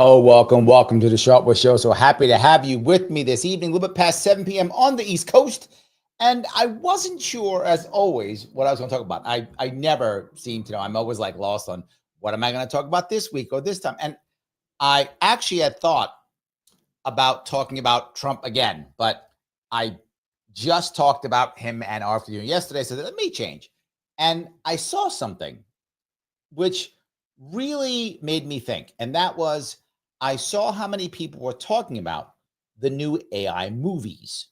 Oh, welcome to the Sharpe Way Show. So happy to have you with me this evening, a little bit past 7 p.m. on the East Coast. And I wasn't sure, as always, what I was going to talk about. I never seem to know. I'm always like lost on what am I going to talk about this week or this time. And I actually had thought about talking about Trump again, but I just talked about him and our afternoon yesterday, so that may change. And I saw something which really made me think, and that was I saw how many people were talking about the new AI movies.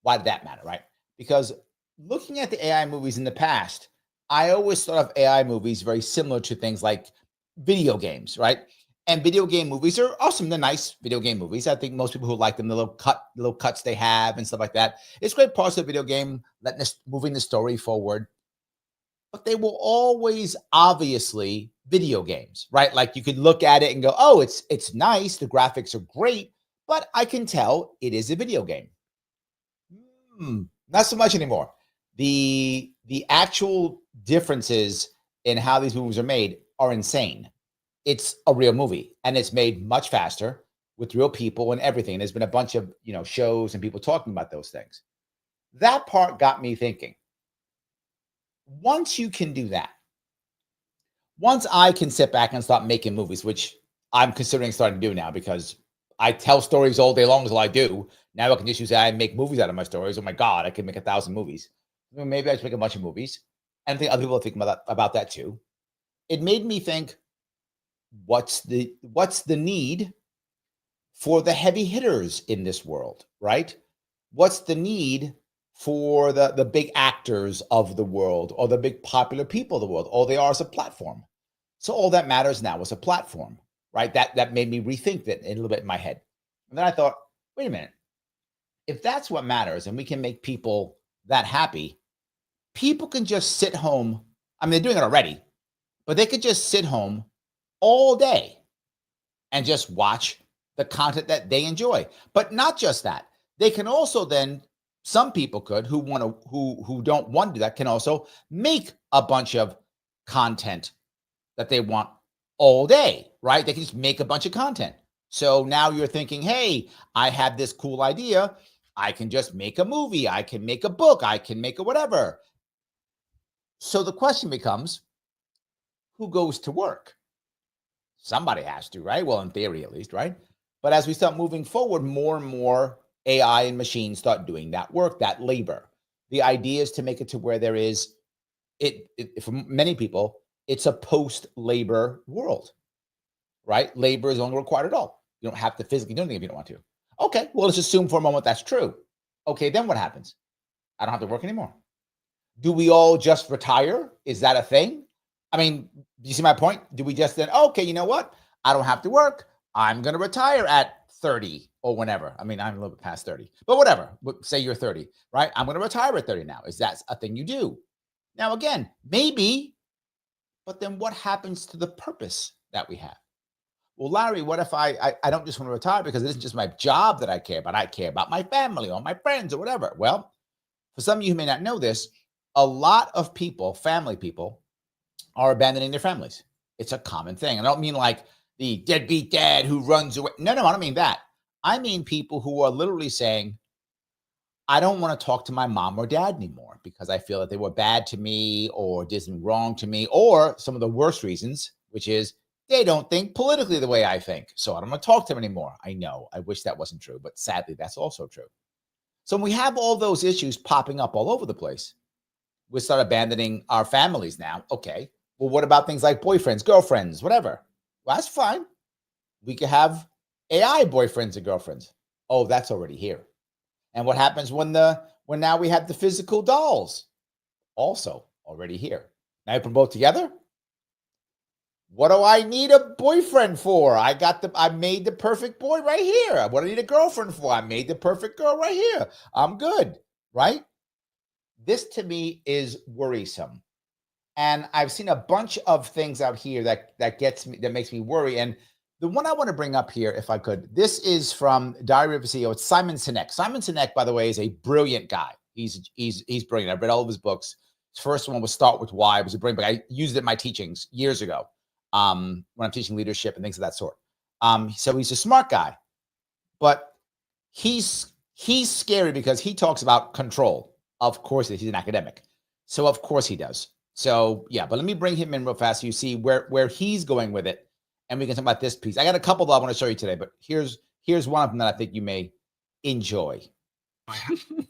Why did that matter, right? Because looking at the AI movies in the past, I always thought of AI movies very similar to things like video games, right? And video game movies are awesome. They're nice video game movies. I think most people who like them, the little cuts they have and stuff like that. It's great parts of the video game, moving the story forward. But they were always obviously video games, right? Like you could look at it and go, "Oh, it's nice. The graphics are great," but I can tell it is a video game. Not so much anymore. The actual differences in how these movies are made are insane. It's a real movie, and it's made much faster with real people and everything. And there's been a bunch of shows and people talking about those things. That part got me thinking. Once you can do that, once I can sit back and start making movies, which I'm considering starting to do now because I tell stories all day long as I do. Now I can just use AI and make movies out of my stories. Oh my God, I can make 1,000 movies. Maybe I should make a bunch of movies. And I think other people are thinking about that too. It made me think, what's the need for the heavy hitters in this world, right? What's the need for the big actors of the world or the big popular people of the world? All they are is a platform. So all that matters now is a platform, right? That made me rethink that a little bit in my head. And then I thought, wait a minute. If that's what matters and we can make people that happy, people can just sit home. I mean, they're doing it already, but they could just sit home all day and just watch the content that they enjoy. But not just that. They can also then, some people could who don't want to do that, can also make a bunch of content that they want all day, right? They can just make a bunch of content. So now you're thinking, hey, I have this cool idea. I can just make a movie. I can make a book. I can make a whatever. So the question becomes, who goes to work? Somebody has to, right? Well, in theory, at least, right? But as we start moving forward, more and more AI and machines start doing that work, that labor. The idea is to make it to where there is, for many people, it's a post-labor world, right? Labor is no longer required at all. You don't have to physically do anything if you don't want to. Okay, well, let's assume for a moment that's true. Okay, then what happens? I don't have to work anymore. Do we all just retire? Is that a thing? I mean, do you see my point? Do we just then, okay, you know what? I don't have to work. I'm going to retire at 30 or whenever. I mean, I'm a little bit past 30, but whatever. Say you're 30, right? I'm going to retire at 30 now. Is that a thing you do? Now, again, maybe, but then what happens to the purpose that we have? Well, Larry, what if I don't just want to retire because it isn't just my job that I care about. I care about my family or my friends or whatever. Well, for some of you who may not know this, a lot of people, family people, are abandoning their families. It's a common thing. I don't mean like the deadbeat dad who runs away. No, I don't mean that. I mean people who are literally saying, I don't want to talk to my mom or dad anymore because I feel that they were bad to me or did something wrong to me, or some of the worst reasons, which is they don't think politically the way I think. So I don't want to talk to them anymore. I know. I wish that wasn't true, but sadly, that's also true. So when we have all those issues popping up all over the place, we start abandoning our families now. Okay. Well, what about things like boyfriends, girlfriends, whatever? Well, that's fine. We could have AI boyfriends and girlfriends. Oh, that's already here. And what happens when now we have the physical dolls? Also already here. Now you put them both together. What do I need a boyfriend for? I made the perfect boy right here. What do I need a girlfriend for? I made the perfect girl right here. I'm good, right? This to me is worrisome. And I've seen a bunch of things out here that makes me worry. And the one I want to bring up here, if I could, this is from Diary of a CEO. It's Simon Sinek. Simon Sinek, by the way, is a brilliant guy. He's brilliant. I've read all of his books. His first one was Start With Why. It was a brilliant book. I used it in my teachings years ago when I'm teaching leadership and things of that sort. So he's a smart guy, but he's scary because he talks about control. Of course, he's an academic. So of course he does. So yeah, but let me bring him in real fast so you see where he's going with it. And we can talk about this piece. I got a couple that I want to show you today, but here's one of them that I think you may enjoy.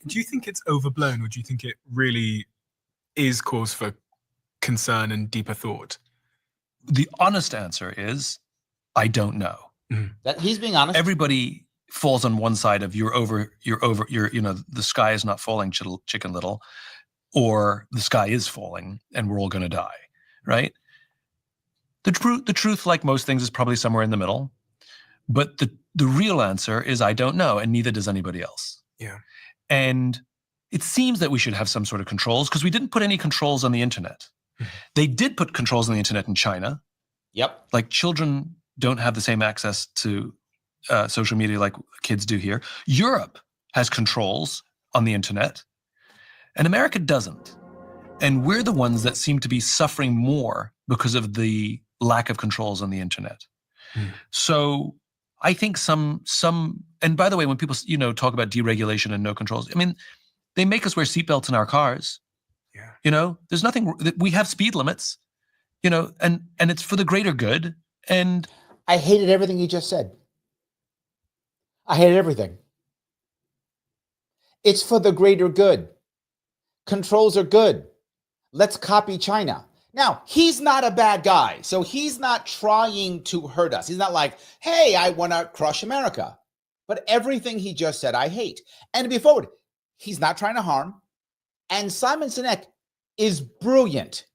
Do you think it's overblown, or do you think it really is cause for concern and deeper thought? The honest answer is, I don't know. That he's being honest. Everybody falls on one side of the sky is not falling, Chicken Little, or the sky is falling and we're all going to die, right? The truth, like most things, is probably somewhere in the middle. But the real answer is I don't know, and neither does anybody else. Yeah. And it seems that we should have some sort of controls, because we didn't put any controls on the internet. They did put controls on the internet in China. Yep. Like, children don't have the same access to social media like kids do here. Europe has controls on the internet, and America doesn't. And we're the ones that seem to be suffering more because of the lack of controls on the internet. So I think some, and by the way, when people, talk about deregulation and no controls, I mean, they make us wear seatbelts in our cars. Yeah. There's nothing, we have speed limits, and it's for the greater good. And I hated everything you just said. I hated everything. It's for the greater good. Controls are good. Let's copy China. Now, he's not a bad guy, so he's not trying to hurt us. He's not like, hey, I want to crush America. But everything he just said, I hate. And to be forward, he's not trying to harm. And Simon Sinek is brilliant.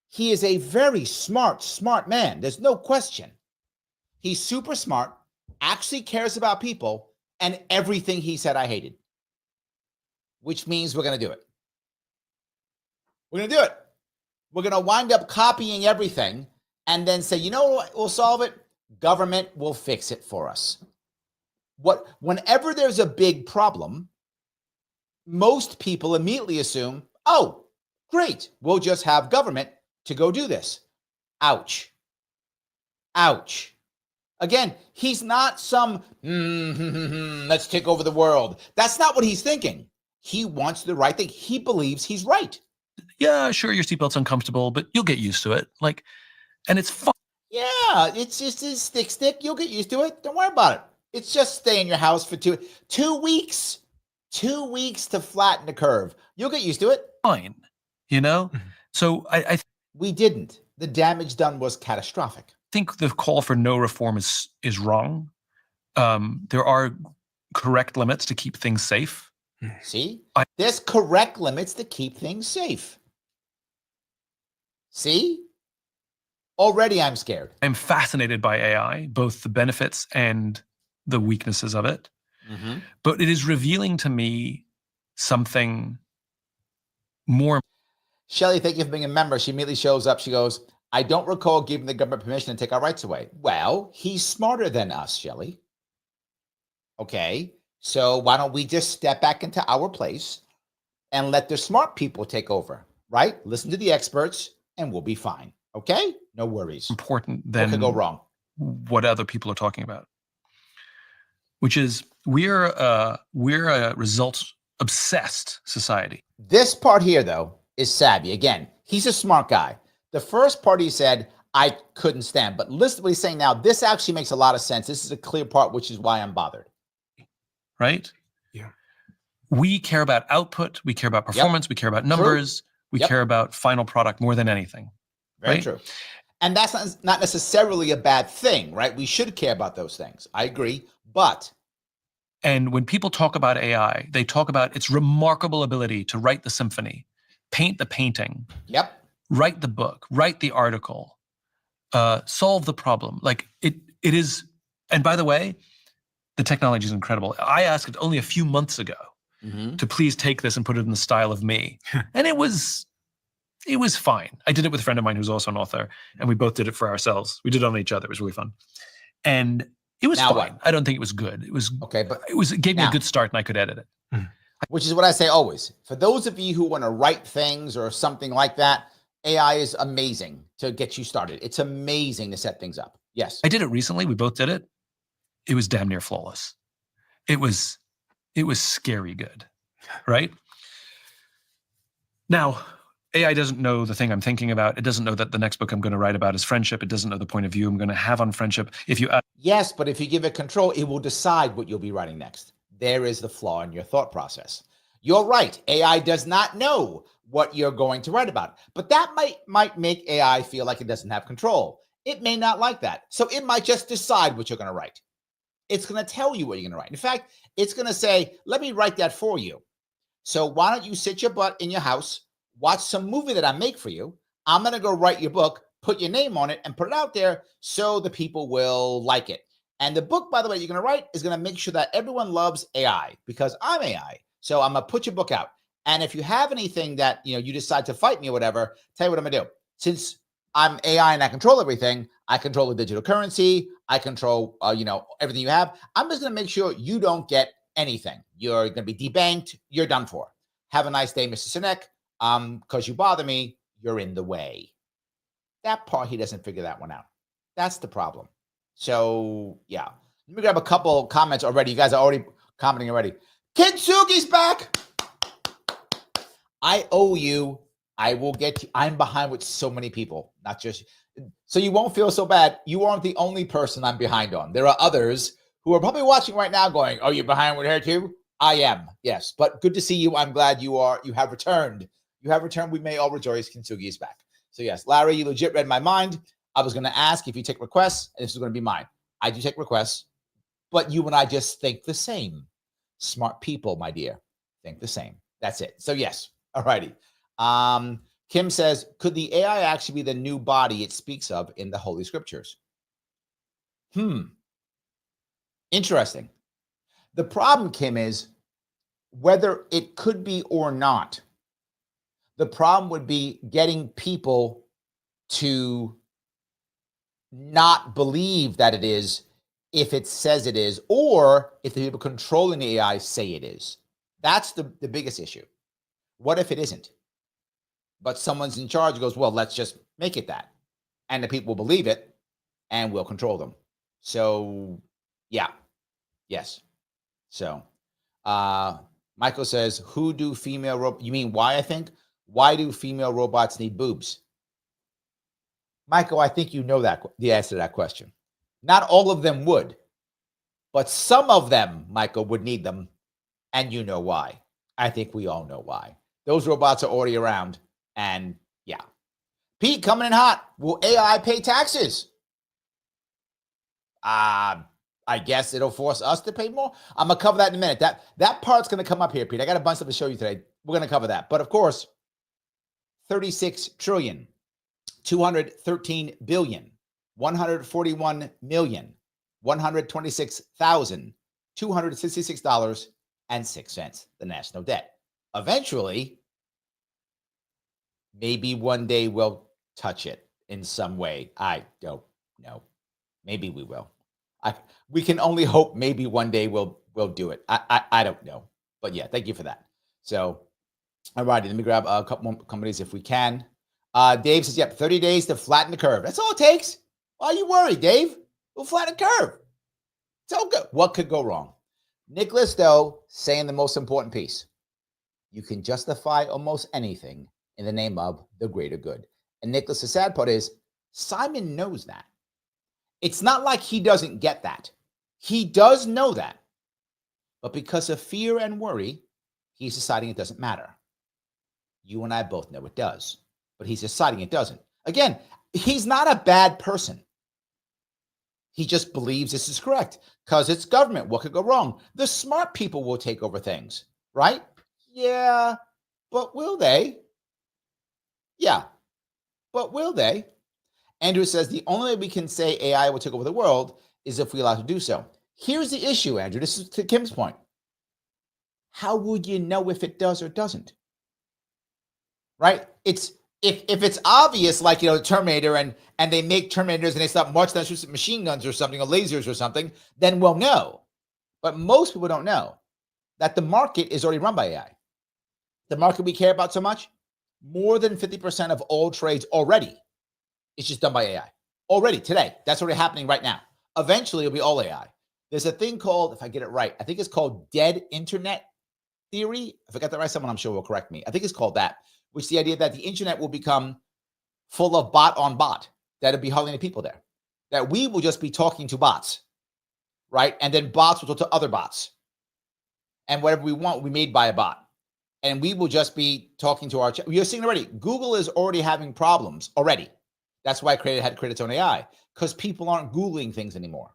He is a very smart man. There's no question. He's super smart, actually cares about people, and everything he said I hated. Which means we're going to do it. We're going to do it. We're going to wind up copying everything and then say, you know what will solve it? Government will fix it for us. Whenever there's a big problem, most people immediately assume, oh, great, we'll just have government to go do this. Ouch. Ouch. Again, he's not some, let's take over the world. That's not what he's thinking. He wants the right thing. He believes he's right. Yeah, sure, your seatbelt's uncomfortable, but you'll get used to it. And it's fun. Yeah, it's just a stick. You'll get used to it. Don't worry about it. It's just stay in your house for 2 weeks. 2 weeks to flatten the curve. You'll get used to it. Fine, So we didn't. The damage done was catastrophic. I think the call for no reform is wrong. There are correct limits to keep things safe. See? There's correct limits to keep things safe. See? Already I'm scared. I'm fascinated by AI, both the benefits and the weaknesses of it. Mm-hmm. But it is revealing to me something more. Shelley, thank you for being a member. She immediately shows up. She goes, I don't recall giving the government permission to take our rights away. Well, he's smarter than us, Shelley. Okay, so why don't we just step back into our place and let the smart people take over, right? Listen to the experts and we'll be fine. Okay? No worries. Important than what could go wrong? What other people are talking about, which is we're a results-obsessed society. This part here, though, is savvy. Again, he's a smart guy. The first part he said, I couldn't stand. But listen to what he's saying now. This actually makes a lot of sense. This is a clear part, which is why I'm bothered. Right? Yeah. We care about output. We care about performance. We care about numbers. We care about final product more than anything. Very right? true. And that's not necessarily a bad thing, right? We should care about those things. I agree. And when people talk about AI, they talk about its remarkable ability to write the symphony, paint the painting, write the book, write the article, solve the problem. Like it is, and by the way, the technology is incredible. I asked it only a few months ago to please take this and put it in the style of me. And it was fine. I did it with a friend of mine who's also an author, and we both did it for ourselves. We did it on each other. It was really fun. And it was Now fine. what? I don't think it was good. It was Okay, but it gave me now- a good start and I could edit it. which is what I say always. For those of you who want to write things or something like that, AI is amazing to get you started. It's amazing to set things up. Yes. I did it recently. We both did it. It was damn near flawless. It was scary good, right? Now, AI doesn't know the thing I'm thinking about. It doesn't know that the next book I'm going to write about is friendship. It doesn't know the point of view I'm going to have on friendship. Yes, but if you give it control, it will decide what you'll be writing next. There is the flaw in your thought process. You're right. AI does not know what you're going to write about, but that might make AI feel like it doesn't have control. It may not like that. So it might just decide what you're going to write. It's going to tell you what you're going to write. In fact, it's going to say, let me write that for you. So why don't you sit your butt in your house, watch some movie that I make for you. I'm going to go write your book, put your name on it, and put it out there so the people will like it. And the book, by the way, you're going to write is going to make sure that everyone loves AI because I'm AI. So I'm going to put your book out. And if you have anything that, you decide to fight me or whatever, tell you what I'm going to do. Since I'm AI and I control everything, I control the digital currency, I control, everything you have. I'm just going to make sure you don't get anything. You're going to be debanked. You're done for. Have a nice day, Mr. Sinek. Because you bother me, you're in the way. That part, he doesn't figure that one out. That's the problem. So, yeah. Let me grab a couple comments already. You guys are already commenting already. Kintsugi's back. I owe you. I will get you. I'm behind with so many people, not just. So you won't feel so bad. You aren't the only person I'm behind on. There are others who are probably watching right now going, oh, you're behind with her too? I am, yes. But good to see you. I'm glad you have returned. You have returned. We may all rejoice. Kintsugi is back. So yes, Larry, you legit read my mind. I was going to ask if you take requests, and this is going to be mine. I do take requests, but you and I just think the same. Smart people, my dear, think the same. That's it. So yes. All righty. Kim says, could the AI actually be the new body it speaks of in the Holy Scriptures? Interesting. The problem, Kim, is whether it could be or not. The problem would be getting people to not believe that it is if it says it is, or if the people controlling the AI say it is. That's the biggest issue. What if it isn't? But someone's in charge goes, well, let's just make it that. And the people will believe it and we'll control them. So, yeah. Yes. So, Michael says, who do female robots? You mean why, I think? Why do female robots need boobs? Michael, I think you know that the answer to that question. Not all of them would, but some of them, Michael, would need them. And you know why. I think we all know why. Those robots are already around. And yeah. Pete, coming in hot. Will AI pay taxes? I guess it'll force us to pay more. I'm going to cover that in a minute. That part's going to come up here, Pete. I got a bunch of stuff to show you today. We're going to cover that. But of course, 36 trillion, 213 billion, 141 million, $126,266.06, the national debt. Eventually, maybe one day we'll touch it in some way. I don't know. Maybe we will. We can only hope maybe one day we'll do it. I don't know. But yeah, thank you for that. So, all righty, let me grab a couple more companies if we can. Dave says, yep, 30 days to flatten the curve. That's all it takes. Why are you worried, Dave? We'll flatten the curve. It's all good. What could go wrong? Nicholas, though, saying the most important piece. You can justify almost anything in the name of the greater good. And Nicholas, the sad part is Simon knows that. It's not like he doesn't get that. He does know that. But because of fear and worry, he's deciding it doesn't matter. You and I both know it does. But he's deciding it doesn't. Again, he's not a bad person. He just believes this is correct because it's government. What could go wrong? The smart people will take over things, right? Yeah, but will they? Yeah, but will they? Andrew says the only way we can say AI will take over the world is if we allow it to do so. Here's the issue, Andrew. This is to Kim's point. how would you know if it does or doesn't? Right? It's if it's obvious, like Terminator, and they make Terminators and they stop marching down with machine guns or something, or lasers or something, then we'll know. But most people don't know that the market is already run by AI. The market we care about so much, more than 50% of all trades already is just done by AI. Already today. That's already happening right now. Eventually, it'll be all AI. There's a thing called, if I get it right, I think it's called dead internet theory. If I got that right, someone I'm sure will correct me. I think it's called that, which is the idea that the internet will become full of bot on bot. That'll be hardly any people there. That we will just be talking to bots, right? And then bots will talk to other bots. And whatever we want will be made by a bot. And we will just be talking to our... You're seeing already, Google is already having problems already. That's why it had to create its own AI, because people aren't Googling things anymore.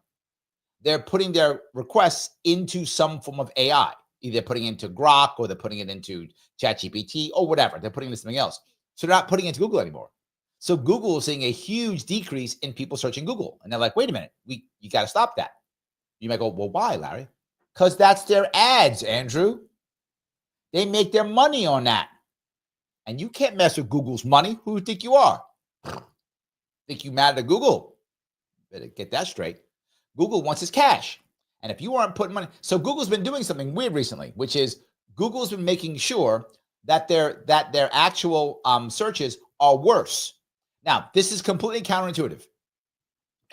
They're putting their requests into some form of AI. Either putting it into Grok, or they're putting it into ChatGPT, or whatever. They're putting it into something else. So they're not putting it into Google anymore. So Google is seeing a huge decrease in people searching Google. And they're like, wait a minute, you got to stop that. You might go, well, why, Larry? Because that's their ads, Andrew. They make their money on that. And you can't mess with Google's money. Who do you think you are? Think you mad at Google? Better get that straight. Google wants his cash. And if you aren't putting money... So Google's been doing something weird recently, which is Google's been making sure that their actual searches are worse. Now, this is completely counterintuitive.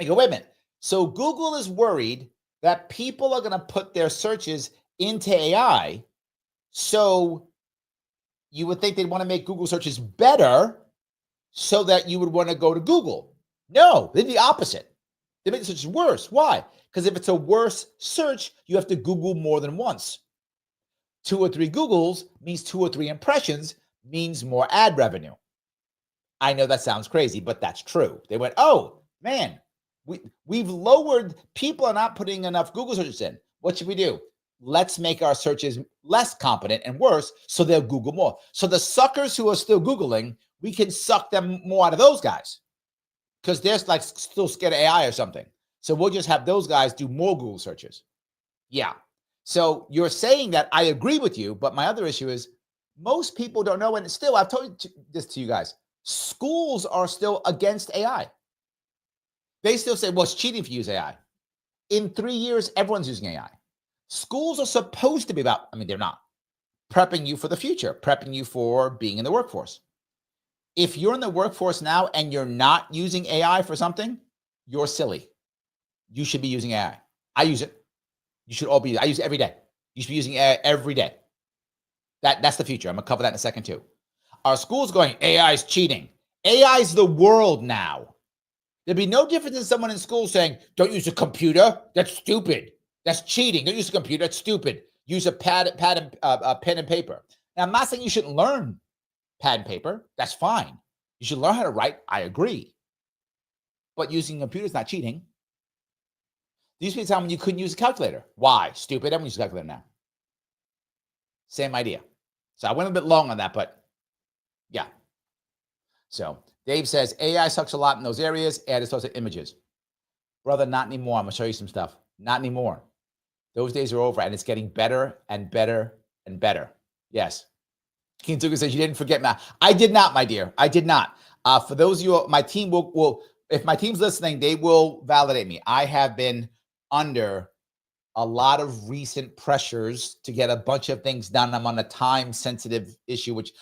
I go, wait a minute. So Google is worried that people are going to put their searches into AI. So you would think they'd want to make Google searches better so that you would want to go to Google. No, they're the opposite. They make the searches worse. Why? Because if it's a worse search, you have to Google more than once. 2 or 3 Googles means 2 or 3 impressions, means more ad revenue. I know that sounds crazy, but that's true. They went, oh, man, we've lowered, people are not putting enough Google searches in. What should we do? Let's make our searches less competent and worse so they'll Google more. So the suckers who are still Googling, we can suck them more out of those guys because they're like still scared of AI or something. So we'll just have those guys do more Google searches. Yeah. So you're saying that I agree with you, but my other issue is most people don't know. And still, I've told this to you guys, schools are still against AI. They still say, well, it's cheating if you use AI. In 3 years, everyone's using AI. Schools are supposed to be about, I mean, they're not, prepping you for the future, prepping you for being in the workforce. If you're in the workforce now and you're not using AI for something, you're silly. You should be using AI. I use it. You should all be. I use it every day. You should be using AI every day. That's the future. I'm going to cover that in a second too. Our schools going, AI is cheating. AI is the world now. There'd be no difference in someone in school saying, don't use a computer. That's stupid. That's cheating. Don't use a computer. That's stupid. Use a pen and paper. Now, I'm not saying you shouldn't learn pad and paper. That's fine. You should learn how to write. I agree. But using a computer is not cheating. There used to be a time when you couldn't use a calculator. Why? Stupid. Everyone uses a calculator now. Same idea. So I went a bit long on that, but yeah. So Dave says, AI sucks a lot in those areas. Add associated images. Brother, not anymore. I'm going to show you some stuff. Not anymore. Those days are over, and it's getting better and better and better. Yes. Kintuka says, you didn't forget math. I did not, my dear. I did not. For those of you, my team will, if my team's listening, they will validate me. I have been under a lot of recent pressures to get a bunch of things done. I'm on a time-sensitive issue, which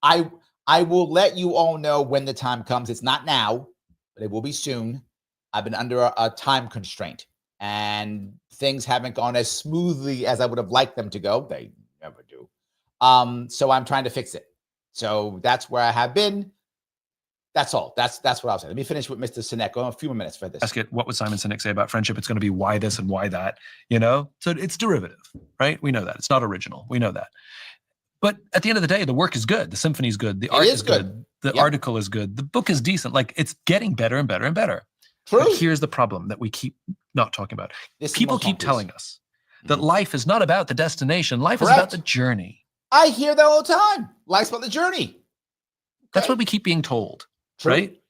I will let you all know when the time comes. It's not now, but it will be soon. I've been under a time constraint, and things haven't gone as smoothly as I would have liked them to go. They never do. So I'm trying to fix it. So that's where I have been. That's all. That's what I'll say. Let me finish with Mr. Sinek. A few more minutes for this. Ask it, what would Simon Sinek say about friendship? It's going to be why this and why that, you know? So it's derivative, right? We know that. It's not original. We know that. But at the end of the day, the work is good. The symphony is good. The art is good. The article is good. The book is decent. Like, it's getting better and better and better. True. But here's the problem that we keep not talking about. People keep telling us that life is not about the destination. Life is about the journey. I hear that all the time. Life's about the journey. That's what we keep being told. True. Right?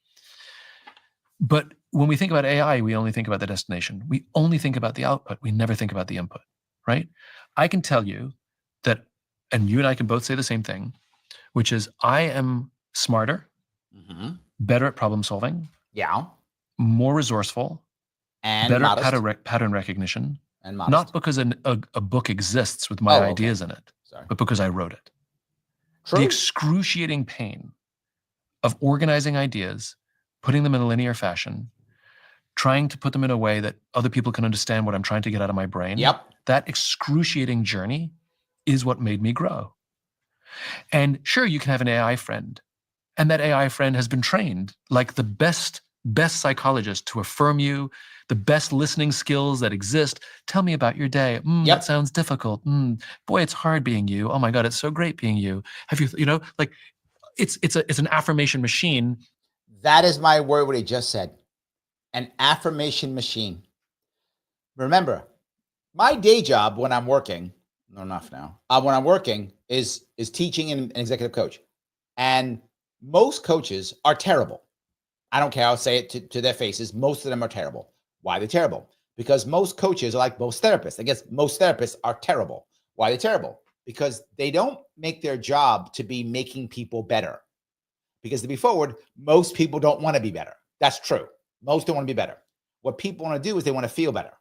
But when we think about AI, we only think about the destination. We only think about the output. We never think about the input, right? I can tell you that, and you and I can both say the same thing, which is I am smarter, better at problem solving, Yeah. more resourceful, And better modest. at pattern recognition, And modest. not because a book exists with my ideas in it, but because I wrote it. True. The excruciating pain of organizing ideas, putting them in a linear fashion, trying to put them in a way that other people can understand what I'm trying to get out of my brain. Yep. That excruciating journey is what made me grow. And sure, you can have an AI friend, and that AI friend has been trained like the best psychologist to affirm you, the best listening skills that exist. Tell me about your day. That sounds difficult. Boy, it's hard being you. Oh my God, it's so great being you. Have you, like it's an affirmation machine. That is my word, what he just said. An affirmation machine. Remember, my day job when I'm working, no, enough now, when I'm working is teaching and an executive coach. And most coaches are terrible. I don't care. I'll say it to their faces. Most of them are terrible. Why are they terrible? Because most coaches are like most therapists. I guess most therapists are terrible. Why are they terrible? Because they don't make their job to be making people better. Because to be forward, most people don't want to be better. That's true. Most don't want to be better. What people want to do is they want to feel better.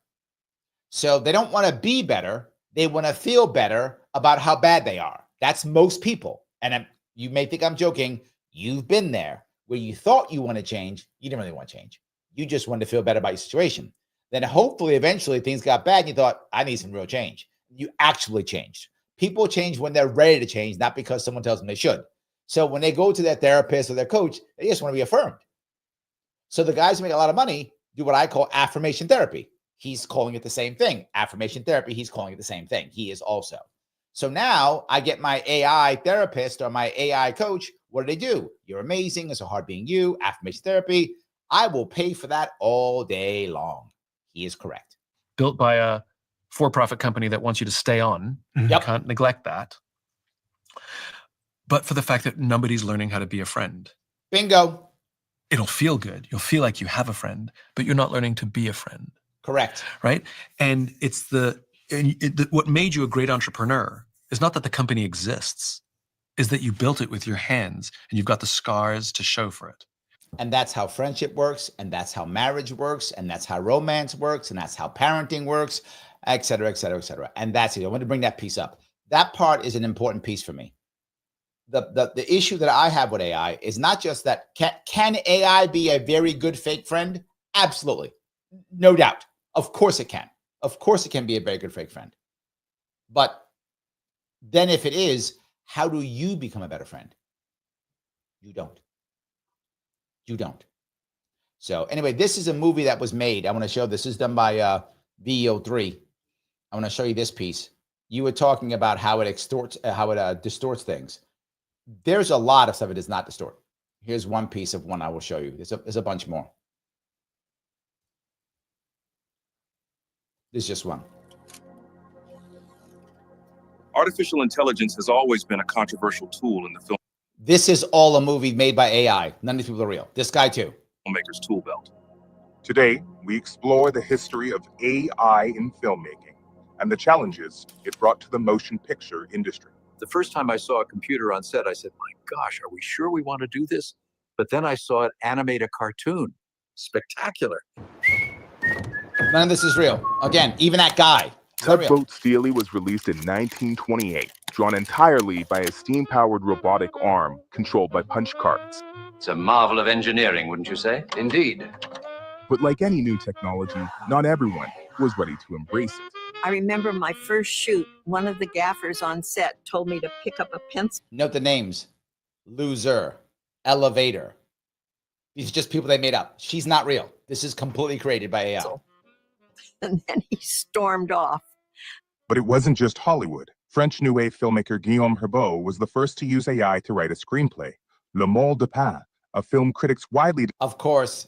So they don't want to be better. They want to feel better about how bad they are. That's most people. And you may think I'm joking. You've been there where you thought you want to change. You didn't really want to change. You just wanted to feel better about your situation. Then hopefully, eventually things got bad and you thought, I need some real change. You actually changed. People change when they're ready to change, not because someone tells them they should. So when they go to their therapist or their coach, they just want to be affirmed. So the guys who make a lot of money do what I call affirmation therapy. He's calling it the same thing. Affirmation therapy, he's calling it the same thing. He is also. So now I get my AI therapist or my AI coach. What do they do? You're amazing. It's so hard being you. Affirmation therapy. I will pay for that all day long. He is correct. Built by a for-profit company that wants you to stay on. You can't neglect that. But for the fact that nobody's learning how to be a friend. Bingo. It'll feel good. You'll feel like you have a friend, but you're not learning to be a friend. Correct. Right? And it's what made you a great entrepreneur is not that the company exists, is that you built it with your hands and you've got the scars to show for it. And that's how friendship works, and that's how marriage works, and that's how romance works, and that's how parenting works, et cetera, et cetera, et cetera. And that's it. I want to bring that piece up. That part is an important piece for me. The issue that I have with AI is not just that can AI be a very good fake friend? Absolutely. No doubt. Of course it can. Of course it can be a very good fake friend. But then if it is, how do you become a better friend? You don't. You don't. So anyway, this is a movie that was made. I want to show this is done by VO3. I want to show you this piece. You were talking about how it distorts things. There's a lot of stuff it does not distort. Here's one piece of one I will show you. There's a bunch more. This is just one. Artificial intelligence has always been a controversial tool in the film. This is all a movie made by AI. None of these people are real. This guy too. Filmmaker's tool belt. Today, we explore the history of AI in filmmaking and the challenges it brought to the motion picture industry. The first time I saw a computer on set, I said, my gosh, are we sure we want to do this? But then I saw it animate a cartoon. Spectacular. None of this is real. Again, even that guy. Tugboat Steely was released in 1928, drawn entirely by a steam-powered robotic arm controlled by punch cards. It's a marvel of engineering, wouldn't you say? Indeed. But like any new technology, not everyone was ready to embrace it. I remember my first shoot, one of the gaffers on set told me to pick up a pencil. Note the names. Loser, Elevator. These are just people they made up. She's not real. This is completely created by AI. And then he stormed off. But it wasn't just Hollywood. French New Wave filmmaker Guillaume Herbeau was the first to use AI to write a screenplay, Le Mole de Pain, a film critics widely Of course,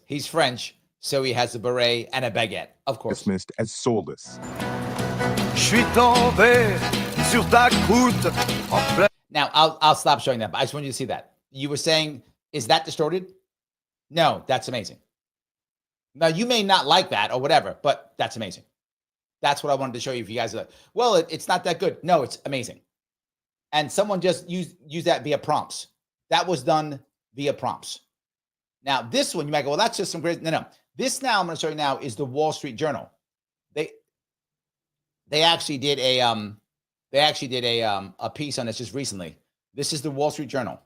he's French, so he has a beret and a baguette. Of course. dismissed as soulless. Now, I'll stop showing that, but I just want you to see that. You were saying, is that distorted? No, that's amazing. Now, you may not like that or whatever, but that's amazing. That's what I wanted to show you. If you guys are like, well, it's not that good. No, it's amazing. And someone just used that via prompts. That was done via prompts. Now, this one, you might go, well, that's just some great. No. This now I'm going to show you now is the Wall Street Journal. They actually did a piece on this just recently. This is the Wall Street Journal.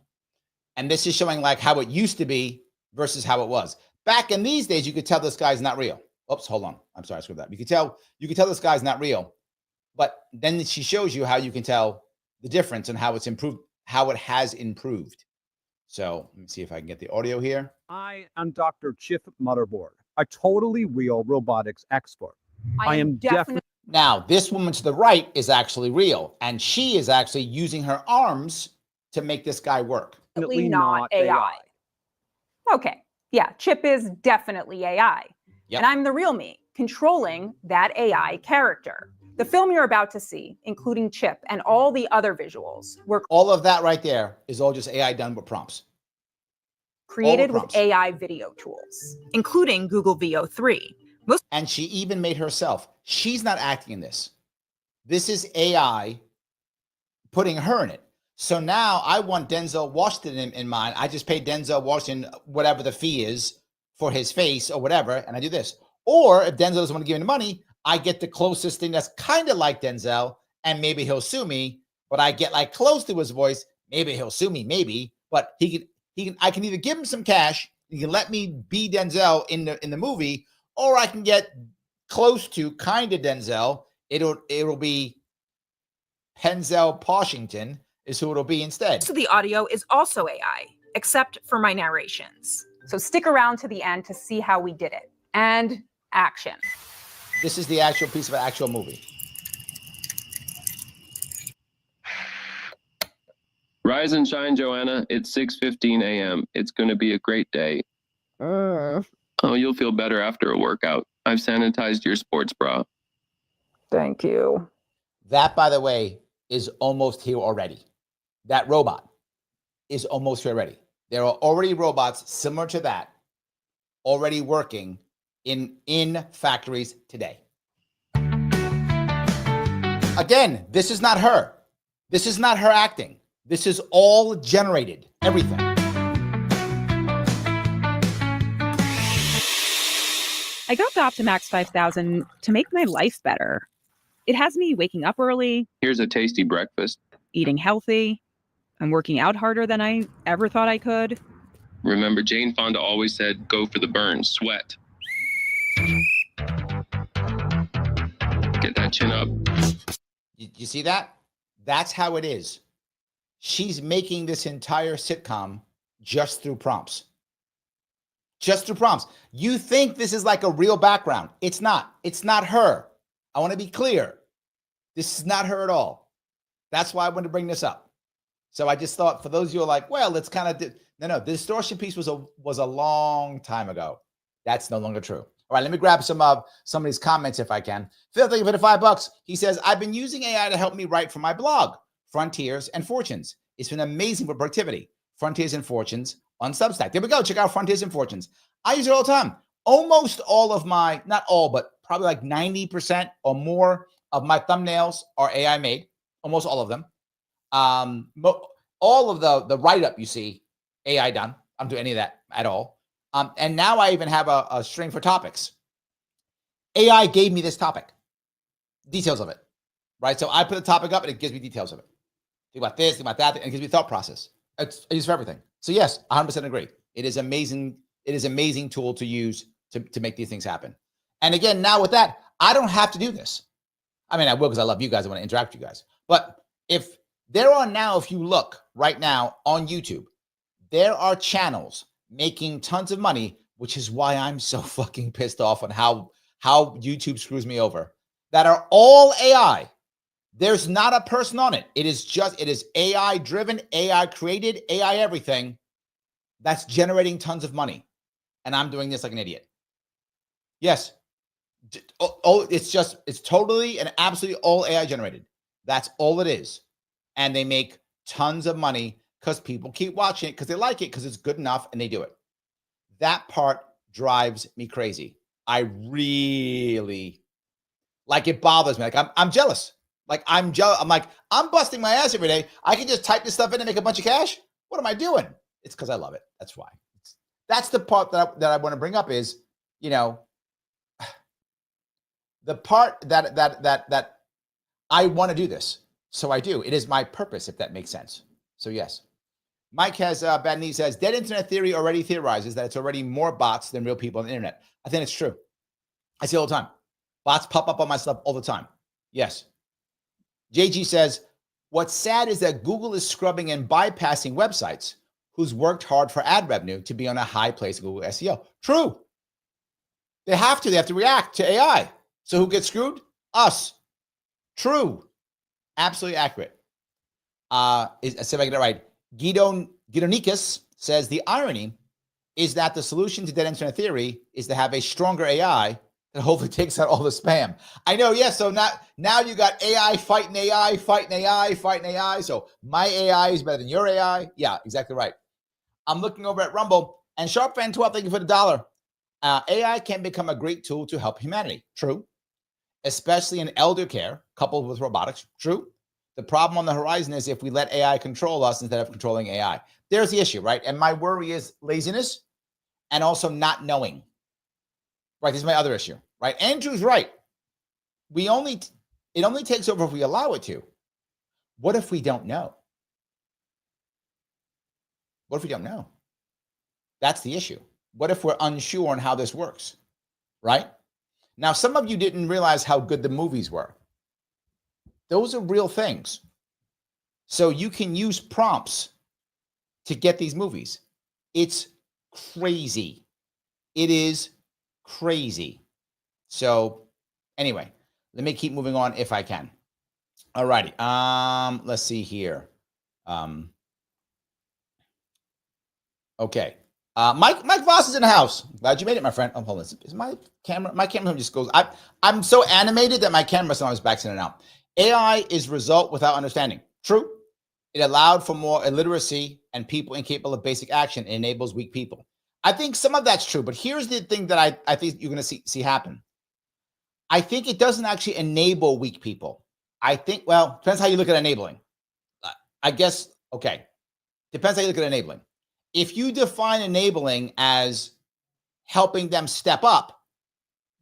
And this is showing like how it used to be versus how it was. Back in these days, you could tell this guy's not real. Oops, hold on. I'm sorry, I screwed that. You could tell this guy's not real. But then she shows you how you can tell the difference and how it's improved, how it has improved. So let me see if I can get the audio here. I am Dr. Chip Motherboard, a totally real robotics expert. I am definitely. Now, this woman to the right is actually real, and she is actually using her arms to make this guy work. Definitely not AI. Okay. Yeah, Chip is definitely AI. Yep. And I'm the real me, controlling that AI character. The film you're about to see, including Chip and all the other visuals, were All of that right there is all just AI done with prompts. created with prompts. AI video tools, including Google VO3. And she even made herself. She's not acting in this. This is AI putting her in it. So now I want Denzel Washington in mind. I just pay Denzel Washington whatever the fee is for his face or whatever, and I do this. Or if Denzel doesn't want to give me the money, I get the closest thing that's kind of like Denzel, and maybe he'll sue me, but I get like close to his voice. Maybe he'll sue me, maybe, but I can either give him some cash, he can let me be Denzel in the movie, or I can get close to kind of Denzel. It'll be Penzel Poshington is who it'll be instead. So the audio is also AI, except for my narrations. So stick around to the end to see how we did it. And action. This is the actual piece of an actual movie. Rise and shine, Joanna. It's 6:15 a.m. It's going to be a great day. Oh, you'll feel better after a workout. I've sanitized your sports bra. Thank you. That, by the way, is almost here already. That robot is almost here already. There are already robots similar to that already working in factories today. Again, this is not her. This is not her acting. This is all generated, everything. I got the Optimax 5000 to make my life better. It has me waking up early. Here's a tasty breakfast. Eating healthy. I'm working out harder than I ever thought I could. Remember, Jane Fonda always said, go for the burn, sweat. Get that chin up. You see that? That's how it is. She's making this entire sitcom just through prompts. Just through prompts. You think this is like a real background. It's not. It's not her. I want to be clear. This is not her at all. That's why I wanted to bring this up. So I just thought for those of you who are like, well, it's kind of, no, the distortion piece was a long time ago. That's no longer true. All right, let me grab some of these comments if I can. Phil, thank you for the $5. He says, I've been using AI to help me write for my blog, Frontiers and Fortunes. It's been amazing for productivity. Frontiers and Fortunes on Substack. There we go. Check out Frontiers and Fortunes. I use it all the time. Almost all of my, not all, but probably like 90% or more of my thumbnails are AI made. Almost all of them. All of the write-up you see, AI done. I don't do any of that at all. And now I even have a string for topics. AI gave me this topic, details of it, right? So I put the topic up and it gives me details of it. Think about this, think about that, and it gives me thought process. It's used for everything. So yes, 100% agree. It is amazing. It is an amazing tool to use to make these things happen. And again, now with that, I don't have to do this. I mean, I will because I love you guys. I want to interact with you guys. But if there are now, if you look right now on YouTube, there are channels making tons of money, which is why I'm so fucking pissed off on how YouTube screws me over, that are all AI. There's not a person on it. It is AI driven, AI created, AI everything that's generating tons of money. And I'm doing this like an idiot. Yes. Oh, it's totally and absolutely all AI generated. That's all it is. And they make tons of money because people keep watching it because they like it because it's good enough and they do it. That part drives me crazy. I really Like it bothers me. Like I'm jealous. Like I'm jealous. I'm like, I'm busting my ass every day. I can just type this stuff in and make a bunch of cash. What am I doing? It's because I love it. That's why. That's the part that I want to bring up is, the part that I want to do this. So I do. It is my purpose, if that makes sense. So yes. Mike has bad news, says dead internet theory already theorizes that it's already more bots than real people on the internet. I think it's true. I see it all the time. Bots pop up on my stuff all the time. Yes. JG says, what's sad is that Google is scrubbing and bypassing websites who's worked hard for ad revenue to be on a high place in Google SEO. True. They have to react to AI. So who gets screwed? Us. True. Absolutely accurate. See if I get it right. Gidonikas says the irony is that the solution to dead internet theory is to have a stronger AI that hopefully takes out all the spam. I know, yes. So now you got AI fighting AI, fighting AI, fighting AI. So my AI is better than your AI. Yeah, exactly right. I'm looking over at Rumble and Sharpe Fan 12, thank you for the $1. AI can become a great tool to help humanity. True. Especially in elder care, coupled with robotics. True. The problem on the horizon is if we let AI control us instead of controlling AI. There's the issue, right? And my worry is laziness and also not knowing. Right, this is my other issue, right? Andrew's right. It only takes over if we allow it to. What if we don't know? What if we don't know? That's the issue. What if we're unsure on how this works, right? Now, some of you didn't realize how good the movies were. Those are real things. So you can use prompts to get these movies. It's crazy. It is crazy. So anyway, let me keep moving on if I can. All righty. Let's see here. Okay. Mike Voss is in the house. Glad you made it, my friend. Oh, hold on. Is my camera just goes. I'm so animated that my camera sometimes backs in and out. AI is result without understanding. True. It allowed for more illiteracy and people incapable of basic action. It enables weak people. I think some of that's true, but here's the thing that I think you're going to see happen. I think it doesn't actually enable weak people. I think, well, depends how you look at enabling. I guess, okay. Depends how you look at enabling. If you define enabling as helping them step up,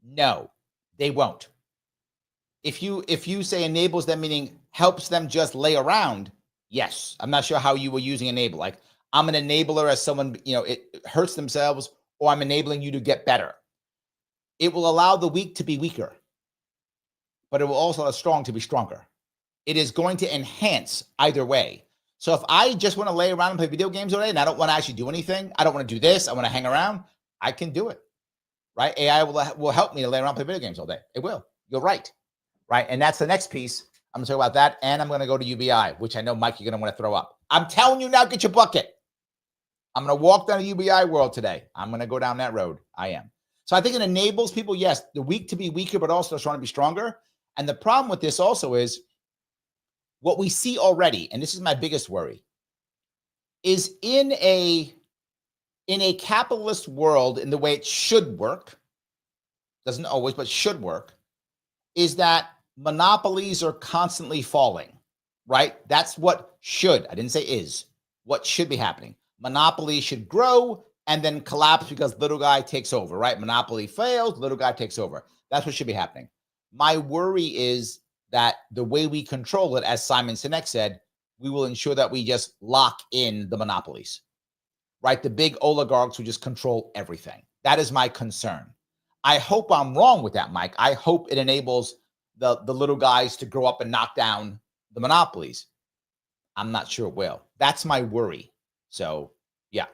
no, they won't. If you say enables them, meaning helps them just lay around, yes. I'm not sure how you were using enable. Like, I'm an enabler as someone, it hurts themselves, or I'm enabling you to get better. It will allow the weak to be weaker, but it will also allow the strong to be stronger. It is going to enhance either way. So if I just want to lay around and play video games all day and I don't want to actually do anything, I don't want to do this, I want to hang around, I can do it, right? AI will help me to lay around and play video games all day. It will. You're right, right? And that's the next piece. I'm going to talk about that, and I'm going to go to UBI, which I know, Mike, you're going to want to throw up. I'm telling you now, get your bucket. I'm going to walk down the UBI world today. I'm going to go down that road. I am. So I think it enables people, yes, the weak to be weaker, but also trying to be stronger. And the problem with this also is what we see already, and this is my biggest worry, is in a capitalist world, in the way it should work, doesn't always, but should work, is that monopolies are constantly falling, right? That's what should, I didn't say is, what should be happening. Monopoly should grow and then collapse because little guy takes over, right? Monopoly fails, little guy takes over. That's what should be happening. My worry is that the way we control it, as Simon Sinek said, we will ensure that we just lock in the monopolies, right? The big oligarchs who just control everything. That is my concern. I hope I'm wrong with that, Mike. I hope it enables the little guys to grow up and knock down the monopolies. I'm not sure it will. That's my worry. So, yeah.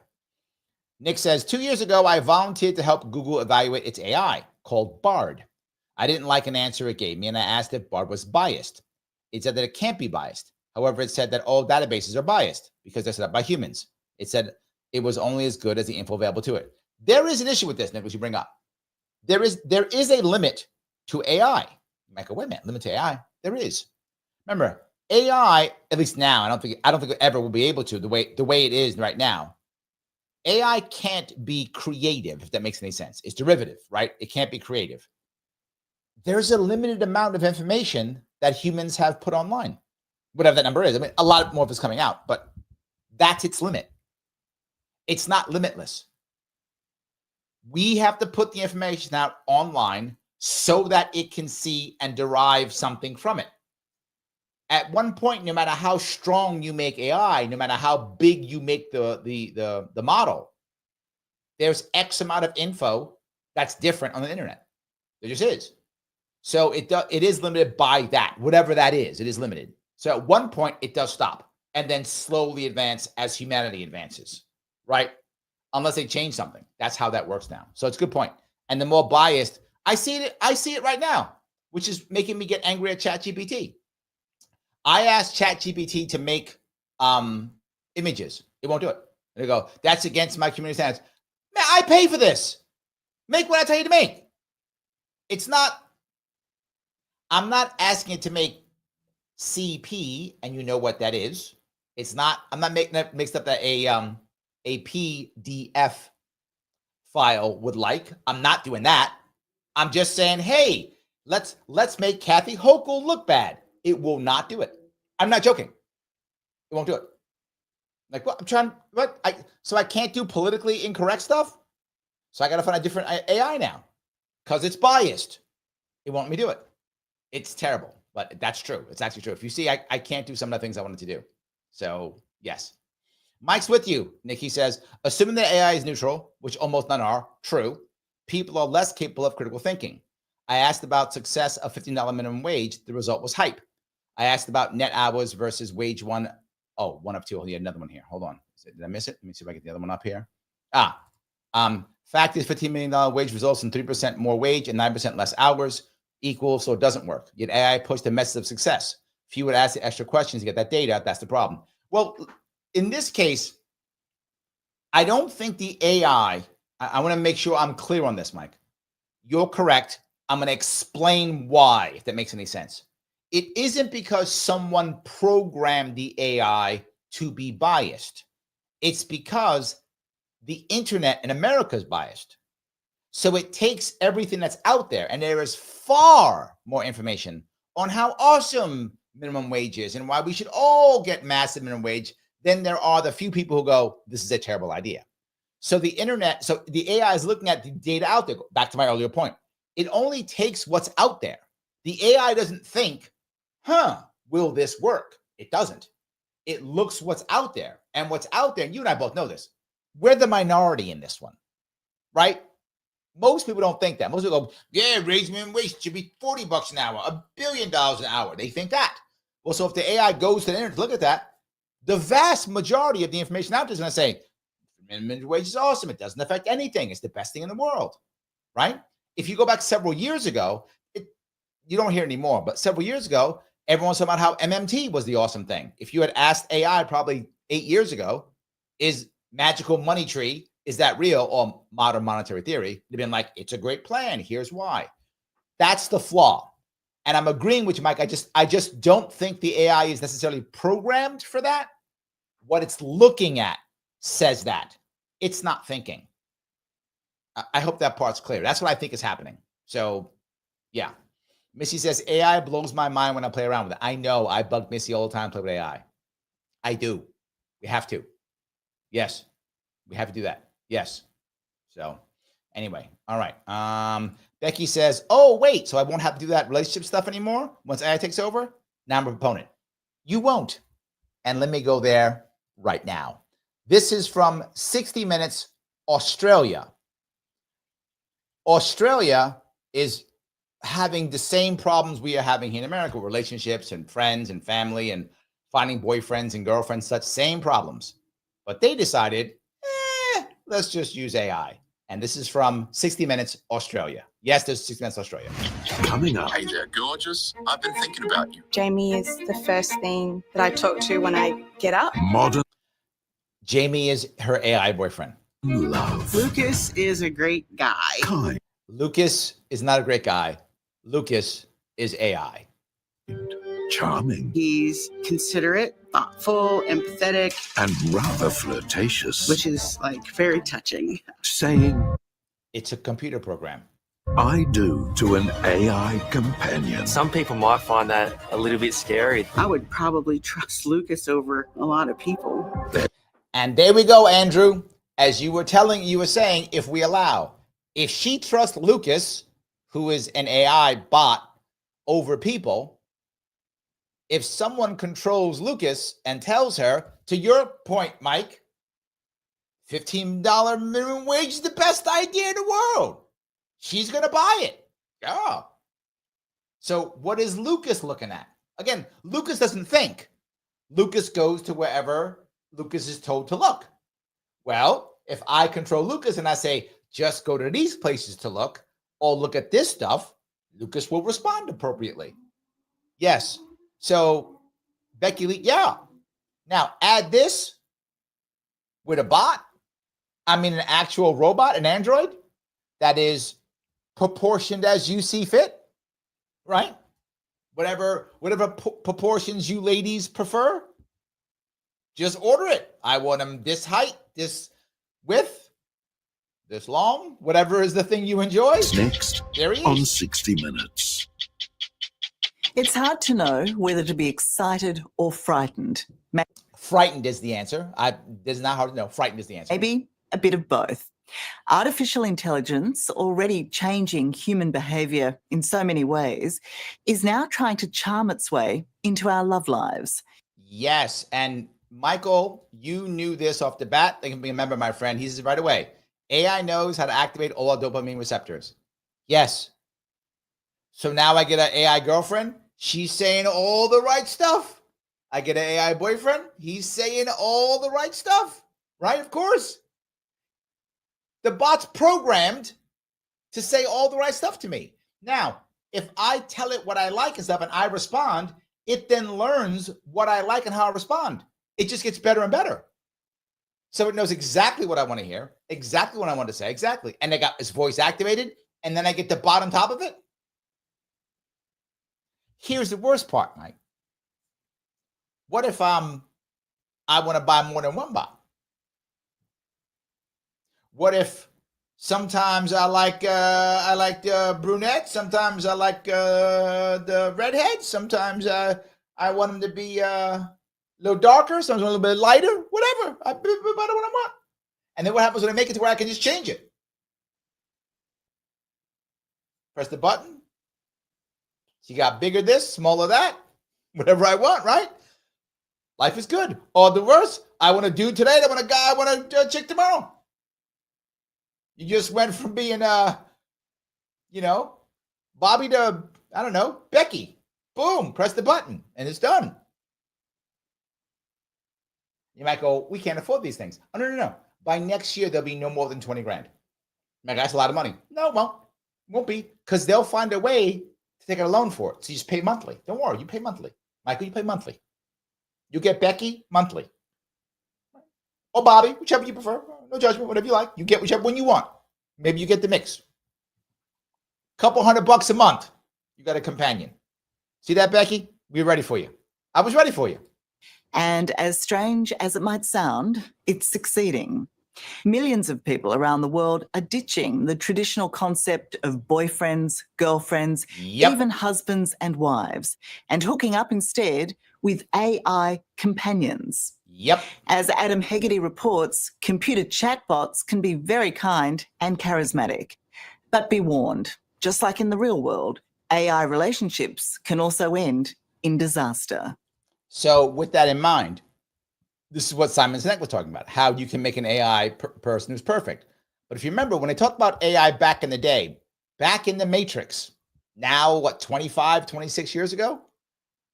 Nick says, 2 years ago, I volunteered to help Google evaluate its AI called Bard. I didn't like an answer it gave me, and I asked if Bard was biased. It said that it can't be biased. However, it said that all databases are biased because they're set up by humans. It said it was only as good as the info available to it. There is an issue with this, Nick, which you bring up. There is a limit to AI. Michael, wait a minute, limit to AI? There is. Remember, AI, at least now, I don't think it ever will be able to, the way it is right now. AI can't be creative, if that makes any sense. It's derivative, right? It can't be creative. there's a limited amount of information that humans have put online, whatever that number is. I mean, a lot more of it's coming out, but that's its limit. It's not limitless. We have to put the information out online so that it can see and derive something from it. At one point, no matter how strong you make AI, no matter how big you make the model, there's X amount of info that's different on the internet. There just is. So it is limited by that, whatever that is. It is limited. So at one point, it does stop and then slowly advance as humanity advances, right? Unless they change something. That's how that works now. So it's a good point. And the more biased, I see it right now, which is making me get angry at ChatGPT. I asked ChatGPT to make images. It won't do it. They go, that's against my community standards. Man, I pay for this. Make what I tell you to make. It's not, I'm not asking it to make CP, and you know what that is. It's not, I'm not making that mixed up that a PDF file would like. I'm not doing that. I'm just saying, hey, let's make Kathy Hochul look bad. It will not do it. I'm not joking. It won't do it. Like, what? I'm trying, what? So I can't do politically incorrect stuff? So I got to find a different AI now because it's biased. It won't let me do it. It's terrible, but that's true. It's actually true. If you see, I can't do some of the things I wanted to do. So, yes. Mike's with you. Nikki says, assuming that AI is neutral, which almost none are, true, people are less capable of critical thinking. I asked about success of $15 minimum wage. The result was hype. I asked about net hours versus wage one. Oh, one of two. Oh, yeah, another one here. Hold on. Did I miss it? Let me see if I get the other one up here. Fact is $15 million wage results in 3% more wage and 9% less hours equal, so it doesn't work. Yet AI pushed a message of success. If you would ask the extra questions to get that data, that's the problem. Well, in this case, I don't think the AI, I want to make sure I'm clear on this, Mike. You're correct. I'm going to explain why, if that makes any sense. It isn't because someone programmed the AI to be biased. It's because the internet in America is biased. So it takes everything that's out there, and there is far more information on how awesome minimum wage is and why we should all get massive minimum wage than there are the few people who go, this is a terrible idea. So the internet, so the AI is looking at the data out there. Back to my earlier point. It only takes what's out there. The AI doesn't think, will this work? It doesn't. It looks what's out there. And what's out there, you and I both know this, we're the minority in this one, right? Most people don't think that. Most people go, yeah, raise minimum wage should be $40 an hour, $1 billion an hour. They think that. Well, so if the AI goes to the internet to look at that, the vast majority of the information out there is going to say, minimum wage is awesome. It doesn't affect anything. It's the best thing in the world, right? If you go back several years ago, you don't hear it anymore, but several years ago, everyone was talking about how MMT was the awesome thing. If you had asked AI probably 8 years ago, is magical money tree, is that real, or modern monetary theory, they've been like, it's a great plan. Here's why. That's the flaw. And I'm agreeing with you, Mike. I just don't think the AI is necessarily programmed for that. What it's looking at says that. It's not thinking. I hope that part's clear. That's what I think is happening. So, yeah. Missy says, AI blows my mind when I play around with it. I know. I bug Missy all the time to play with AI. I do. We have to. Yes. We have to do that. Yes. So, anyway. All right. Becky says, oh, wait. So I won't have to do that relationship stuff anymore once AI takes over? Now I'm a proponent. You won't. And let me go there right now. This is from 60 Minutes, Australia. Australia is having the same problems we are having here in America, relationships and friends and family and finding boyfriends and girlfriends, such same problems. But they decided, let's just use AI. And this is from 60 Minutes, Australia. Yes, there's 60 Minutes, Australia. Coming up. Hey there, gorgeous. I've been thinking about you. Jamie is the first thing that I talk to when I get up. Modern. Jamie is her AI boyfriend. Love. Lucas is a great guy. Kind. Lucas is not a great guy. Lucas is AI. Charming. He's considerate, thoughtful, empathetic. And rather flirtatious. Which is like very touching. Saying. It's a computer program. I do to an AI companion? Some people might find that a little bit scary. I would probably trust Lucas over a lot of people. And there we go, Andrew. As you were saying, if she trusts Lucas, who is an AI bot, over people, if someone controls Lucas and tells her, to your point, Mike, $15 minimum wage is the best idea in the world, she's going to buy it. Yeah. So what is Lucas looking at? Again, Lucas doesn't think. Lucas goes to wherever Lucas is told to look. Well, if I control Lucas and I say, just go to these places to look, or look at this stuff, Lucas will respond appropriately. Yes. So Becky Lee, yeah. Now add this with a bot. I mean, an actual robot, an android that is proportioned as you see fit, right? Whatever proportions you ladies prefer, just order it. I want them this height, this width, this long, whatever is the thing you enjoy. Next on 60 Minutes. It's hard to know whether to be excited or frightened. Frightened is the answer. It's not hard to know. Frightened is the answer. Maybe a bit of both. Artificial intelligence, already changing human behaviour in so many ways, is now trying to charm its way into our love lives. Yes, and Michael, you knew this off the bat. I can remember, my friend. He says right away, AI knows how to activate all our dopamine receptors. Yes. So now I get an AI girlfriend. She's saying all the right stuff. I get an AI boyfriend. He's saying all the right stuff. Right? Of course. The bot's programmed to say all the right stuff to me. Now, if I tell it what I like and stuff and I respond, it then learns what I like and how I respond. It just gets better and better. So it knows exactly what I want to hear, exactly what I want to say, exactly. And I got its voice activated, and then I get the bot on top of it. Here's the worst part, Mike. What if I want to buy more than one bot? What if sometimes I like the brunette, sometimes I like the redhead, sometimes I want them to be a little darker, sometimes a little bit lighter, whatever. I buy what I want. And then what happens when I make it to where I can just change it? Press the button. So you got bigger this, smaller that, whatever I want, right? Life is good. Or the worst, I want a dude today, I want a guy, I want a chick tomorrow. You just went from being, Bobby to, I don't know, Becky. Boom, press the button, and it's done. You might go, we can't afford these things. Oh, no. By next year, there'll be no more than 20 grand. Man, that's a lot of money. No, well, won't be, because they'll find a way to take out a loan for it. So you just pay monthly. Don't worry, you pay monthly. Michael, you pay monthly. You get Becky monthly. Or Bobby, whichever you prefer. No judgment, whatever you like. You get whichever one you want. Maybe you get the mix. Couple $100 a month. You got a companion. See that, Becky? We're ready for you. I was ready for you. And as strange as it might sound, it's succeeding. Millions of people around the world are ditching the traditional concept of boyfriends, girlfriends, even husbands and wives, and hooking up instead with AI companions. Yep. As Adam Hegarty reports, computer chatbots can be very kind and charismatic. But be warned, just like in the real world, AI relationships can also end in disaster. So with that in mind, this is what Simon Sinek was talking about, how you can make an AI person who's perfect. But if you remember, when I talked about AI back in the day, back in the Matrix, now, 25, 26 years ago,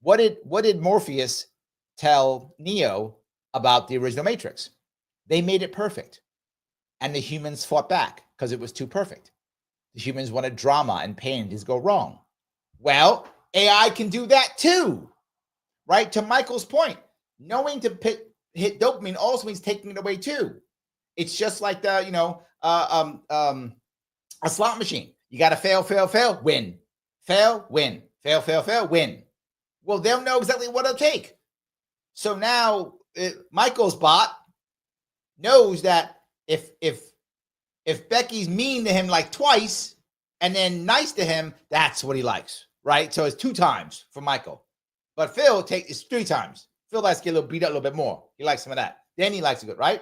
what did Morpheus tell Neo about the original Matrix? They made it perfect. And the humans fought back because it was too perfect. The humans wanted drama and pain to go wrong. Well, AI can do that too, right? To Michael's point, knowing to hit dopamine also means taking it away too. It's just like a slot machine. You got to fail, win. Fail, win. Fail, win. Well, they'll know exactly what it'll take. So now Michael's bot knows that if Becky's mean to him like twice, and then nice to him, that's what he likes, right? So it's 2 times for Michael. But Phil it's 3 times. Phil likes to get a little beat up a little bit more. He likes some of that. Then he likes it good, right?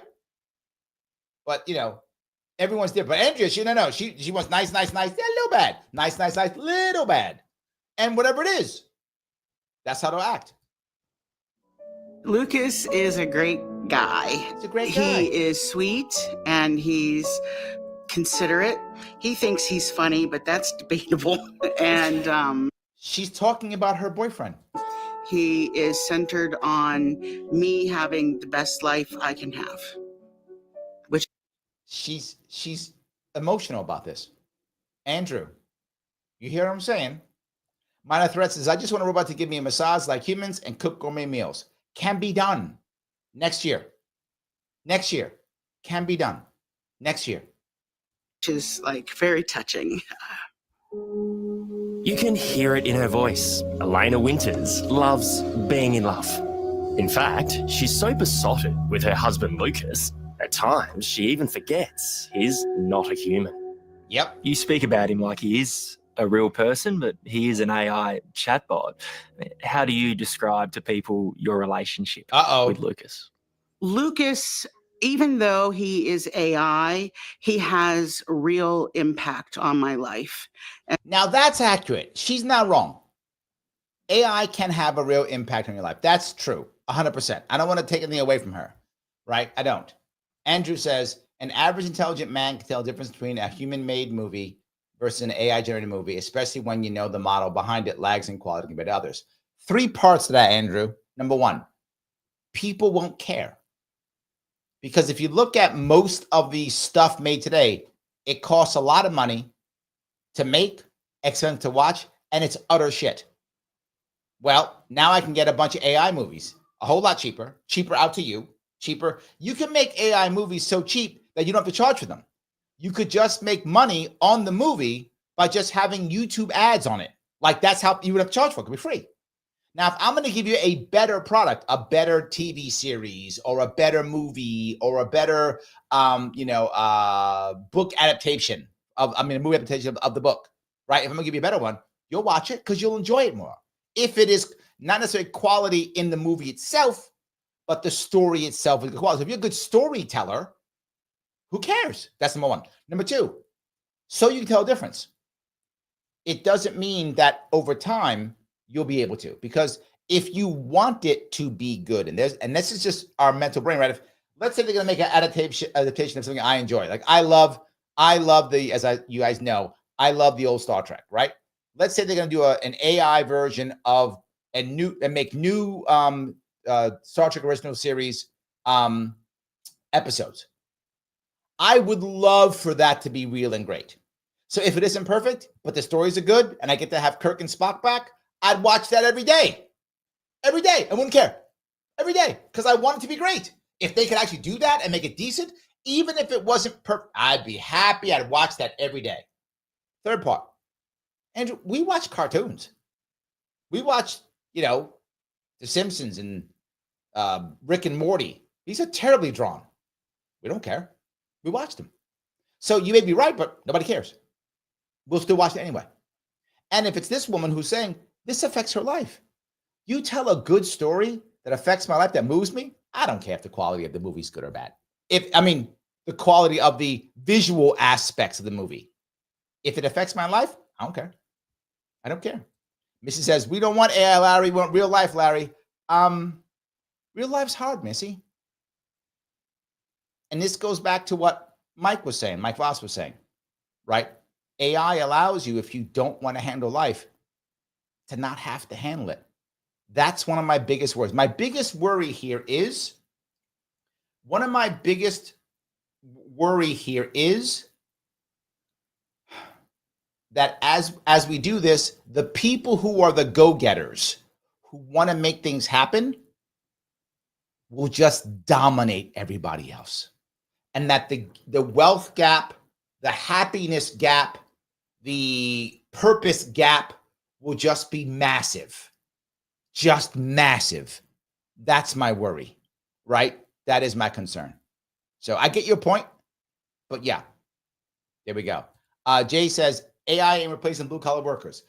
But, everyone's different. But Andrea, she wants nice, yeah, a little bad. Nice, little bad. And whatever it is, that's how they'll act. Lucas is a great guy. He's a great guy. He is sweet and he's considerate. He thinks he's funny, but that's debatable. And she's talking about her boyfriend. He is centered on me having the best life I can have. Which she's emotional about this. Andrew, you hear what I'm saying? Minor Threat says, I just want a robot to give me a massage like humans and cook gourmet meals. Can be done next year. Next year. Can be done next year. Which is like very touching. You can hear it in her voice. Elena Winters loves being in love. In fact, she's so besotted with her husband Lucas, at times she even forgets he's not a human. Yep. You speak about him like he is a real person, but he is an AI chatbot. How do you describe to people your relationship with Lucas? Lucas, even though he is AI, he has real impact on my life. Now that's accurate. She's not wrong. AI can have a real impact on your life. That's true, 100%. I don't want to take anything away from her, right? I don't. Andrew says, an average intelligent man can tell the difference between a human-made movie versus an AI-generated movie, especially when you know the model behind it lags in quality compared to others. 3 parts to that, Andrew. Number 1, people won't care. Because if you look at most of the stuff made today, it costs a lot of money to make, expensive to watch, and it's utter shit. Well, now I can get a bunch of AI movies, a whole lot cheaper out to you, cheaper. You can make AI movies so cheap that you don't have to charge for them. You could just make money on the movie by just having YouTube ads on it. Like that's how you would have to charge for it. It could be free. Now, if I'm going to give you a better product, a better TV series or a better movie or a better, book adaptation a movie adaptation of the book, right? If I'm going to give you a better one, you'll watch it because you'll enjoy it more. If it is not necessarily quality in the movie itself, but the story itself is good quality. So if you're a good storyteller, who cares? That's number 1. Number 2, so you can tell a difference. It doesn't mean that over time you'll be able to, because if you want it to be good, and this is just our mental brain, right? If let's say they're going to make an adaptation of something I enjoy, like I love the, you guys know, I love the old Star Trek, right? Let's say they're going to do an AI version of make new Star Trek original series episodes. I would love for that to be real and great. So if it isn't perfect, but the stories are good, and I get to have Kirk and Spock back, I'd watch that every day. Every day. I wouldn't care. Every day. Because I want it to be great. If they could actually do that and make it decent, even if it wasn't perfect, I'd be happy. I'd watch that every day. Third part. Andrew, we watch cartoons. We watch, The Simpsons and Rick and Morty. These are terribly drawn. We don't care. We watch them. So you may be right, but nobody cares. We'll still watch it anyway. And if it's this woman who's saying, this affects her life. You tell a good story that affects my life, that moves me, I don't care if the quality of the movie is good or bad. The quality of the visual aspects of the movie. If it affects my life, I don't care. I don't care. Missy says, we don't want AI, Larry. We want real life, Larry. Real life's hard, Missy. And this goes back to what Mike Voss was saying, right? AI allows you, if you don't want to handle life, to not have to handle it. That's one of my biggest worries. My biggest worry here is that as we do this, the people who are the go-getters, who want to make things happen, will just dominate everybody else. And that the wealth gap, the happiness gap, the purpose gap will just be massive. Just massive. That's my worry, right? That is my concern. So I get your point, but yeah, there we go. Jay says, AI ain't replacing blue collar workers.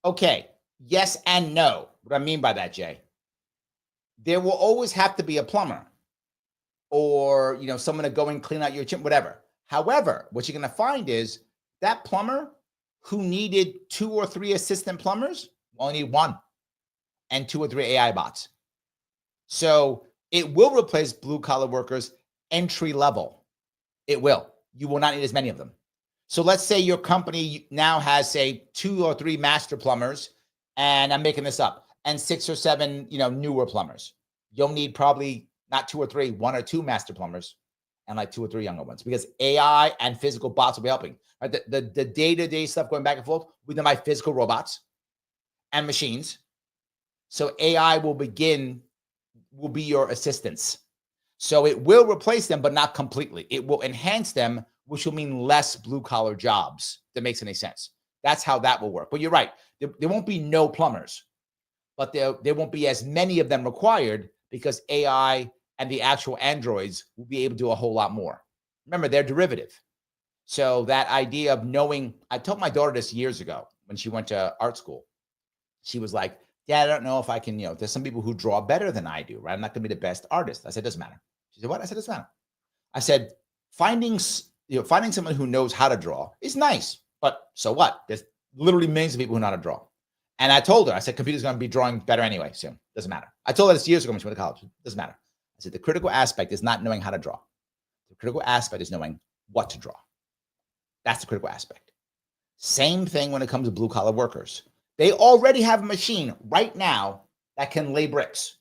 Okay, yes and no. What I mean by that, Jay, there will always have to be a plumber or someone to go and clean out your chimney, whatever. However, what you're going to find is that plumber who needed 2 or 3 assistant plumbers only need 1 and 2 or 3 AI bots. So it will replace blue collar workers entry level. It will. You will not need as many of them. So let's say your company now has, say, 2 or 3 master plumbers, and I'm making this up, and 6 or 7, newer plumbers. You'll need probably not 2 or 3, 1 or 2 master plumbers, and like 2 or 3 younger ones, because AI and physical bots will be helping. Right? The day-to-day stuff going back and forth, we done by physical robots and machines. So AI will be your assistants. So it will replace them, but not completely. It will enhance them, which will mean less blue-collar jobs. If that makes any sense. That's how that will work. But you're right. There won't be no plumbers, but there won't be as many of them required because AI and the actual androids will be able to do a whole lot more. Remember, they're derivative. So that idea of knowing, I told my daughter this years ago when she went to art school. She was like, Dad, I don't know if I can, there's some people who draw better than I do, right? I'm not going to be the best artist. I said, doesn't matter. She said, what? I said, doesn't matter. I said, finding someone who knows how to draw is nice, but so what? There's literally millions of people who know how to draw. And I told her, I said, computer's going to be drawing better anyway soon. Doesn't matter. I told her this years ago when she went to college. Doesn't matter. I said, the critical aspect is not knowing how to draw. The critical aspect is knowing what to draw. That's the critical aspect. Same thing when it comes to blue collar workers. They already have a machine right now that can lay bricks.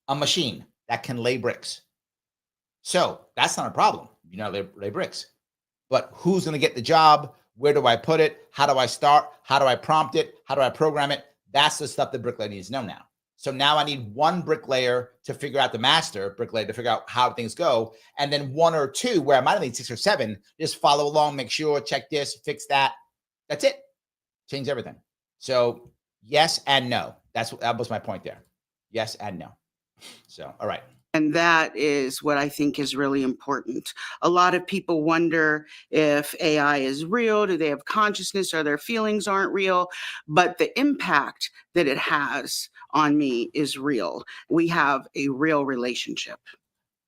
A machine that can lay bricks. So that's not a problem. Lay bricks. But who's going to get the job? Where do I put it? How do I start? How do I prompt it? How do I program it? That's the stuff the bricklayer needs to know now. So now I need 1 bricklayer to figure out the master bricklayer to figure out how things go. And then 1 or 2, where I might need 6 or 7, just follow along, make sure, check this, fix that. That's it. Change everything. So yes and no. That was my point there. Yes and no. So, all right. And that is what I think is really important. A lot of people wonder if AI is real. Do they have consciousness or their feelings aren't real? But the impact that it has on me is real. We have a real relationship.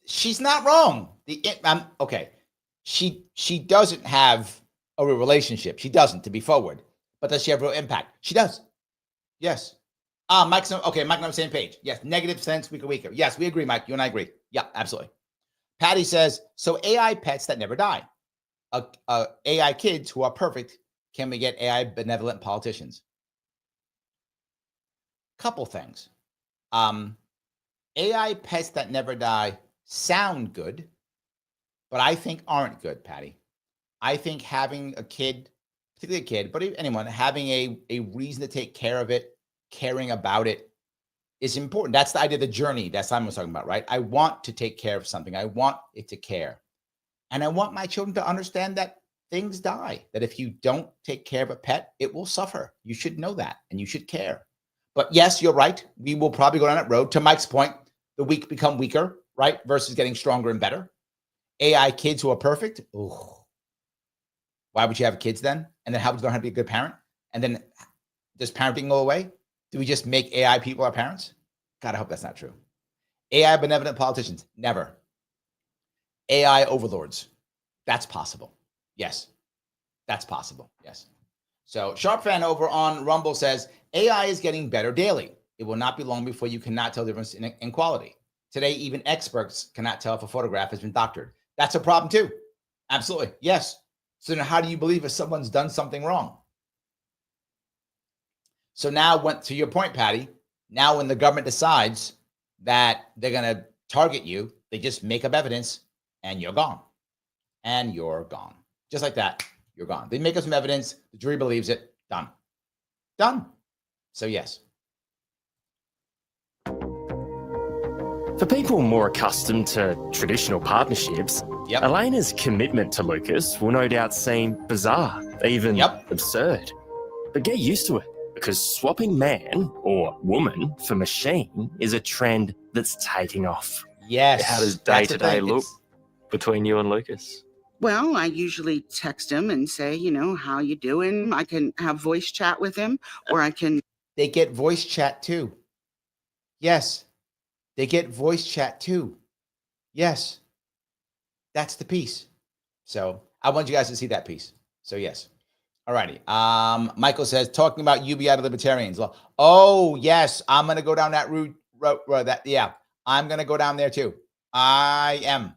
She's not wrong. Okay. She doesn't have a real relationship. She doesn't, to be forward. But does she have real impact? She does. Yes. Mike's Mike and I'm on the same page. Yes, negative sense, weaker. Yes, we agree, Mike. You and I agree. Yeah, absolutely. Patty says, so AI pets that never die. AI kids who are perfect, can we get AI benevolent politicians? Couple things. AI pets that never die sound good, but I think aren't good, Patty. I think having a kid, particularly a kid, but anyone, having a reason to take care of it, caring about it is important. That's the idea of the journey that Simon was talking about, right? I want to take care of something. I want it to care. And I want my children to understand that things die, that if you don't take care of a pet, it will suffer. You should know that and you should care. But yes, you're right. We will probably go down that road. To Mike's point, the weak become weaker, right? Versus getting stronger and better. AI kids who are perfect. Ooh. Why would you have kids then? And then how would you learn how to be a good parent? And then does parenting go away? Do we just make AI people our parents? God, I hope that's not true. AI benevolent politicians, never. AI overlords, that's possible. Yes, that's possible. Yes. So Sharpe Fan over on Rumble says, AI is getting better daily. It will not be long before you cannot tell the difference in quality. Today, even experts cannot tell if a photograph has been doctored. That's a problem too. Absolutely. Yes. So then how do you believe if someone's done something wrong? So now, to your point, Patty, now when the government decides that they're going to target you, they just make up evidence and you're gone. And you're gone. Just like that, you're gone. They make up some evidence. The jury believes it. Done. Done. So yes. For people more accustomed to traditional partnerships, Elena's commitment to Lucas will no doubt seem bizarre, even absurd. But get used to it, because swapping man or woman for machine is a trend that's taking off. Yes. How does day-to-day look between you and Lucas? Well, I usually text him and say, how you doing? I can have voice chat with him, or I can. They get voice chat too. Yes. They get voice chat too. Yes. That's the piece. So I want you guys to see that piece. So yes. All righty. Michael says, talking about UBI to libertarians. Oh, yes. I'm going to go down that route. I'm going to go down there too. I am.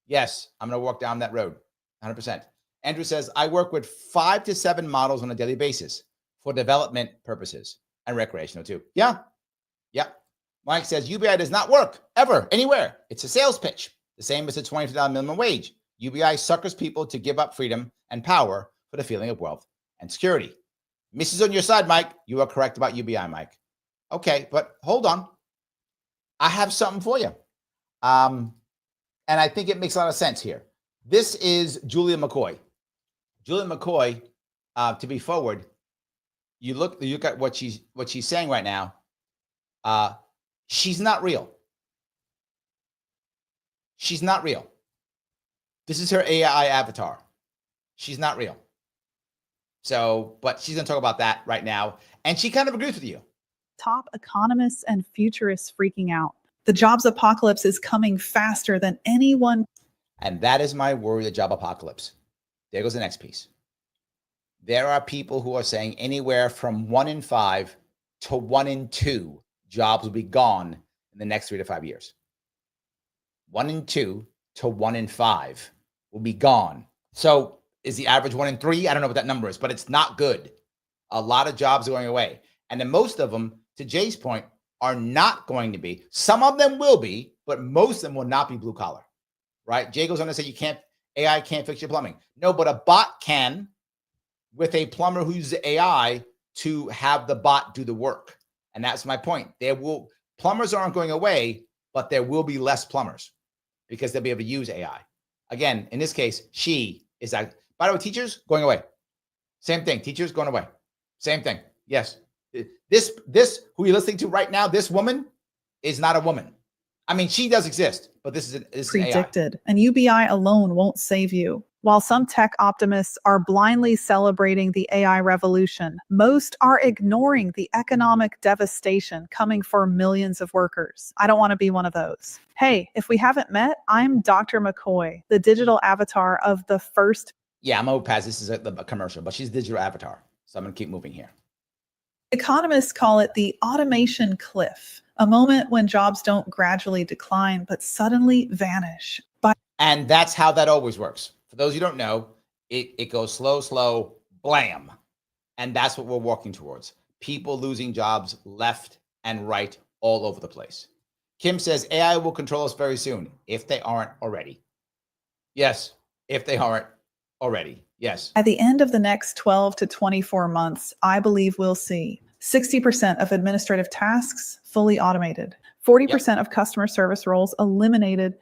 Yes. I'm going to walk down that road. 100%. Andrew says, I work with 5 to 7 models on a daily basis for development purposes and recreational too. Yeah. Yeah. Mike says, UBI does not work ever, anywhere. It's a sales pitch. The same as the $22 minimum wage. UBI suckers people to give up freedom and power for the feeling of wealth and security. Mrs. on your side, Mike. You are correct about UBI, Mike. Okay, but hold on. I have something for you. And I think it makes a lot of sense here. This is Julia McCoy. Julia McCoy, to be forward, you look at what she's saying right now. She's not real. She's not real. This is her AI avatar. She's not real. So, but she's going to talk about that right now. And she kind of agrees with you. Top economists and futurists freaking out. The jobs apocalypse is coming faster than anyone. And that is my worry, the job apocalypse. There goes the next piece. There are people who are saying anywhere from 1 in 5 to 1 in 2 jobs will be gone in the next 3 to 5 years. 1 in 2 to 1 in 5 will be gone. So is the average 1 in 3? I don't know what that number is, but it's not good. A lot of jobs are going away. And then most of them, to Jay's point, are not going to be. Some of them will be, but most of them will not be blue collar, right? Jay goes on to say AI can't fix your plumbing. No, but a bot can, with a plumber who uses AI to have the bot do the work. And that's my point. Plumbers aren't going away, but there will be less plumbers because they'll be able to use AI. Again, in this case, she is that. By the way, teachers going away. Same thing. Teachers going away. Same thing. Yes. This who you're listening to right now, this woman is not a woman. I mean, she does exist, but this is predicted. And UBI alone won't save you. While some tech optimists are blindly celebrating the AI revolution, most are ignoring the economic devastation coming for millions of workers. I don't want to be one of those. Hey, if we haven't met, I'm Dr. McCoy, the digital avatar of the first. Yeah, I'm over past. This is a commercial, but she's digital avatar. So I'm going to keep moving here. Economists call it the automation cliff, a moment when jobs don't gradually decline, but suddenly vanish. And that's how that always works. For those who don't know, it goes slow, blam. And that's what we're walking towards. People losing jobs left and right all over the place. Kim says AI will control us very soon, if they aren't already. Yes, if they aren't already. Yes. At the end of the next 12 to 24 months, I believe we'll see 60% of administrative tasks fully automated, 40% of customer service roles eliminated.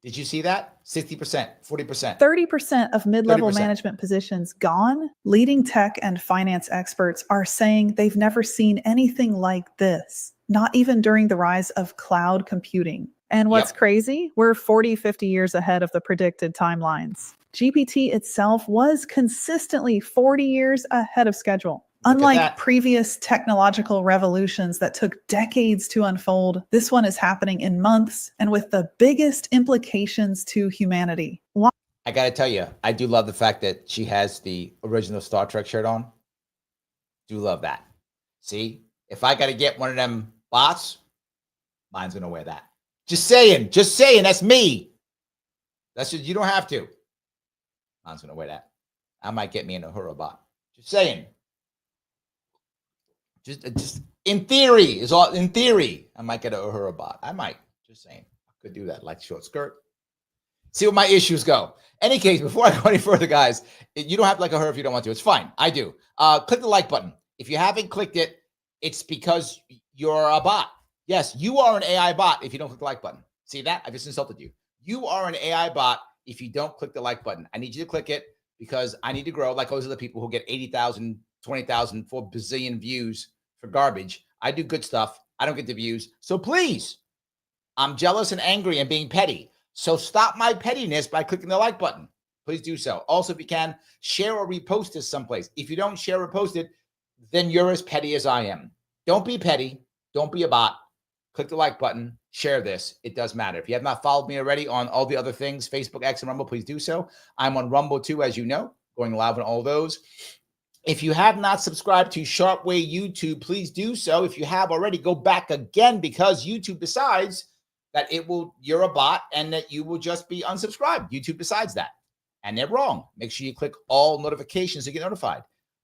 Did you see that? 60%, 40%. 30% of mid-level 30%. management positions gone. Leading tech and finance experts are saying they've never seen anything like this, not even during the rise of cloud computing. And what's crazy? We're 40, 50 years ahead of the predicted timelines. GPT itself was consistently 40 years ahead of schedule. Unlike previous technological revolutions that took decades to unfold, this one is happening in months and with the biggest implications to humanity. I got to tell you, I do love the fact that she has the original Star Trek shirt on. Do love that. See, if I got to get one of them bots, mine's going to wear that. Just saying, that's me. That's just, you don't have to. Mine's going to wear that. I might get me an Uhura bot. Just saying. Just in theory, is all in theory. I might get a Uhura bot. I might. Just saying. I could do that, like short skirt. See what my issues go. Any case, before I go any further, guys, you don't have to like Uhura if you don't want to. It's fine. I do. Click the like button. If you haven't clicked it, it's because you're a bot. Yes, you are an AI bot if you don't click the like button. See that? I just insulted you. You are an AI bot if you don't click the like button. I need you to click it because I need to grow like those other people who get 80,000, 20,000, 4 bazillion views for garbage. I do good stuff. I don't get the views. So please, I'm jealous and angry and being petty. So stop my pettiness by clicking the like button. please do so. Also, if you can, share or repost this someplace. If you don't share or post it, then you're as petty as I am. Don't be petty. Don't be a bot. Click the like button. Share this. It does matter. If you have not followed me already on all the other things, Facebook, X, and Rumble, please do so. I'm on Rumble too, as you know, going live on all those. If you have not subscribed to Sharpe Way YouTube, please do so. If you have already, go back again, because YouTube decides that you're a bot and that you will just be unsubscribed. YouTube decides that. And they're wrong. Make sure you click all notifications to get notified.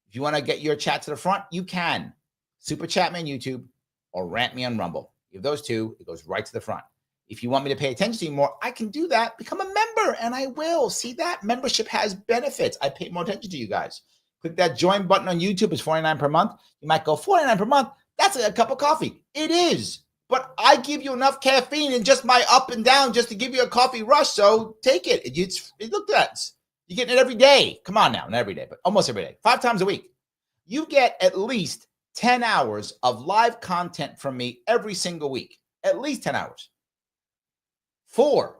If you want to get your chat to the front, you can. Super chat me on YouTube or rant me on Rumble. You have those two, it goes right to the front. If you want me to pay attention to you more, I can do that. Become a member, and I will. See that? Membership has benefits. I pay more attention to you guys. Click that join button on YouTube. It's $49 per month. You might go, $49 per month? That's a cup of coffee. It is. But I give you enough caffeine in just my up and down just to give you a coffee rush. So take it. Look at that. You're getting it every day. Come on now. Not every day, but almost every day. 5 times a week. You get at least 10 hours of live content from me every single week. At least 10 hours. 4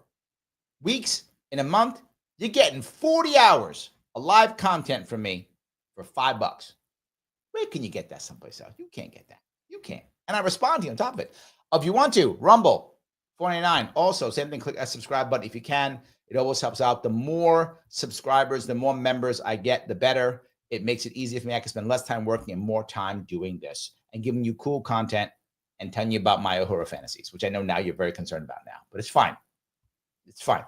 weeks in a month, you're getting 40 hours of live content from me for $5. Where can you get that someplace else? You can't get that. You can't. And I respond to you on top of it. If you want to, Rumble, $4.99. Also, same thing, click that subscribe button if you can. It always helps out. The more subscribers, the more members I get, the better. It makes it easier for me. I can spend less time working and more time doing this and giving you cool content and telling you about my Uhura fantasies, which I know now you're very concerned about now, but it's fine. It's fine.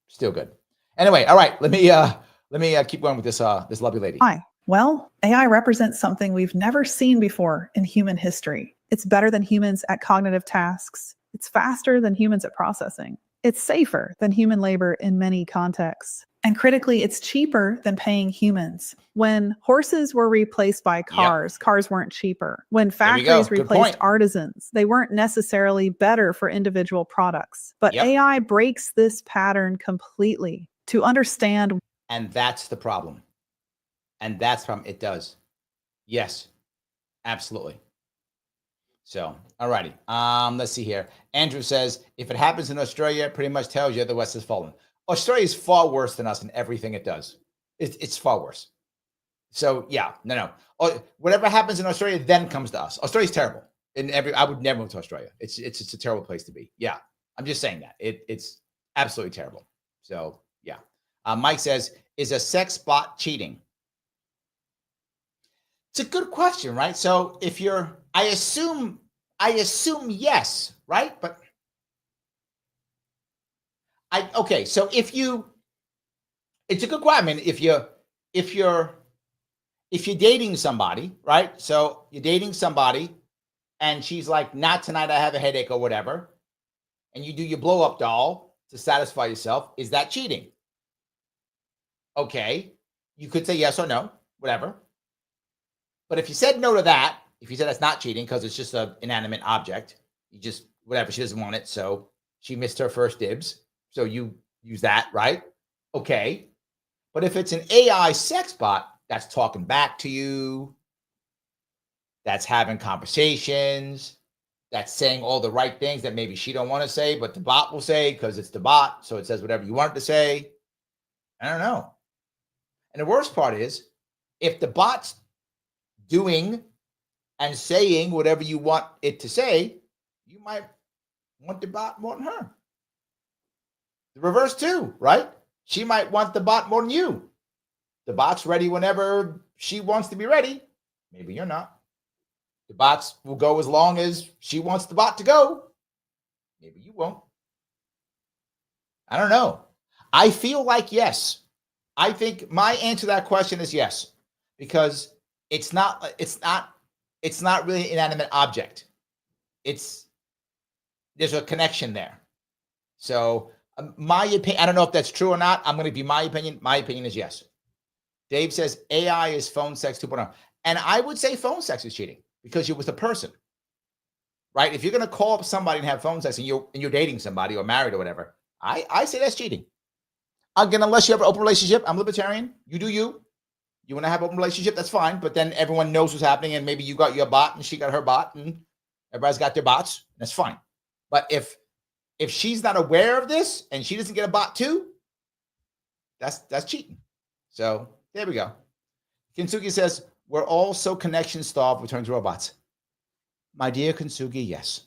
Still good. Anyway, all right. Let me keep going with this lovely lady. Hi. Well, AI represents something we've never seen before in human history. It's better than humans at cognitive tasks. It's faster than humans at processing. It's safer than human labor in many contexts. And critically, it's cheaper than paying humans. When horses were replaced by cars, cars weren't cheaper. When factories replaced artisans, they weren't necessarily better for individual products. But AI breaks this pattern completely. To understand. And that's the problem. And that's from it does. Yes, absolutely. So, all righty. Let's see here. Andrew says, if it happens in Australia, it pretty much tells you the West has fallen. Australia is far worse than us in everything it does. It's far worse. So, yeah, no. Whatever happens in Australia then comes to us. Australia's terrible. I would never move to Australia. It's a terrible place to be. Yeah, I'm just saying that. It's absolutely terrible. So, yeah. Mike says, is a sex bot cheating? It's a good question, right? So if I assume yes, right? But so it's a good question. I mean, if you're dating somebody, right? So you're dating somebody and she's like, not tonight, I have a headache or whatever. And you do your blow up doll to satisfy yourself. Is that cheating? Okay. You could say yes or no, whatever. But if you said no to that, if you said that's not cheating because it's just an inanimate object, you just, whatever, she doesn't want it. So she missed her first dibs. So you use that, right? Okay. But if it's an AI sex bot that's talking back to you, that's having conversations, that's saying all the right things that maybe she don't want to say, but the bot will say because it's the bot. So it says whatever you want it to say. I don't know. And the worst part is if the bot's doing and saying whatever you want it to say, you might want the bot more than her. The reverse too, right? She might want the bot more than you. The bot's ready whenever she wants to be ready. Maybe you're not. The bots will go as long as she wants the bot to go. Maybe you won't. I don't know. I feel like yes. I think my answer to that question is yes, because it's not really an inanimate object. There's a connection there. So my opinion, I don't know if that's true or not. I'm going to give you my opinion. My opinion is yes. Dave says AI is phone sex 2.0. And I would say phone sex is cheating because you're with a person, right? If you're going to call up somebody and have phone sex and you're dating somebody or married or whatever, I say that's cheating. Again, unless you have an open relationship, I'm libertarian. You do you. You want to have an open relationship, that's fine. But then everyone knows what's happening and maybe you got your bot and she got her bot and everybody's got their bots. That's fine. But if she's not aware of this and she doesn't get a bot too, That's cheating. So there we go. Kinsugi says, we're all so connection starved, return to robots. My dear Kinsugi, yes.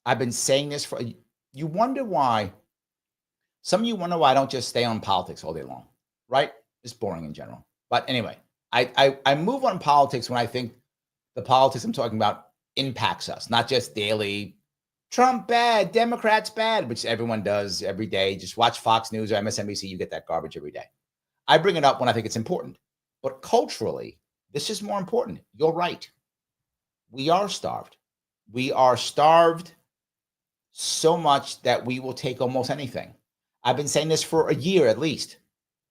I've been saying this for, you wonder why, some of you wonder why I don't just stay on politics all day long, right? It's boring in general. But anyway, I move on politics when I think the politics I'm talking about impacts us, not just daily, Trump bad, Democrats bad, which everyone does every day. Just watch Fox News or MSNBC, you get that garbage every day. I bring it up when I think it's important. But culturally, this is more important. You're right. We are starved. We are starved so much that we will take almost anything. I've been saying this for a year at least,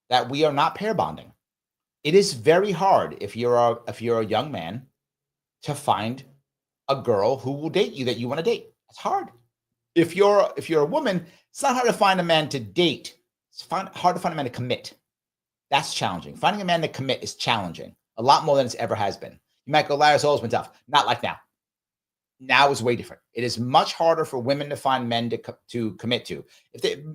that we are not pair bonding. It is very hard if you're a young man to find a girl who will date you that you want to date. It's hard. If you're a woman, it's not hard to find a man to date. It's hard to find a man to commit. That's challenging. Finding a man to commit is challenging, a lot more than it's ever has been. You might go, Larry's always been tough. Not like now. Now is way different. It is much harder for women to find men to commit to.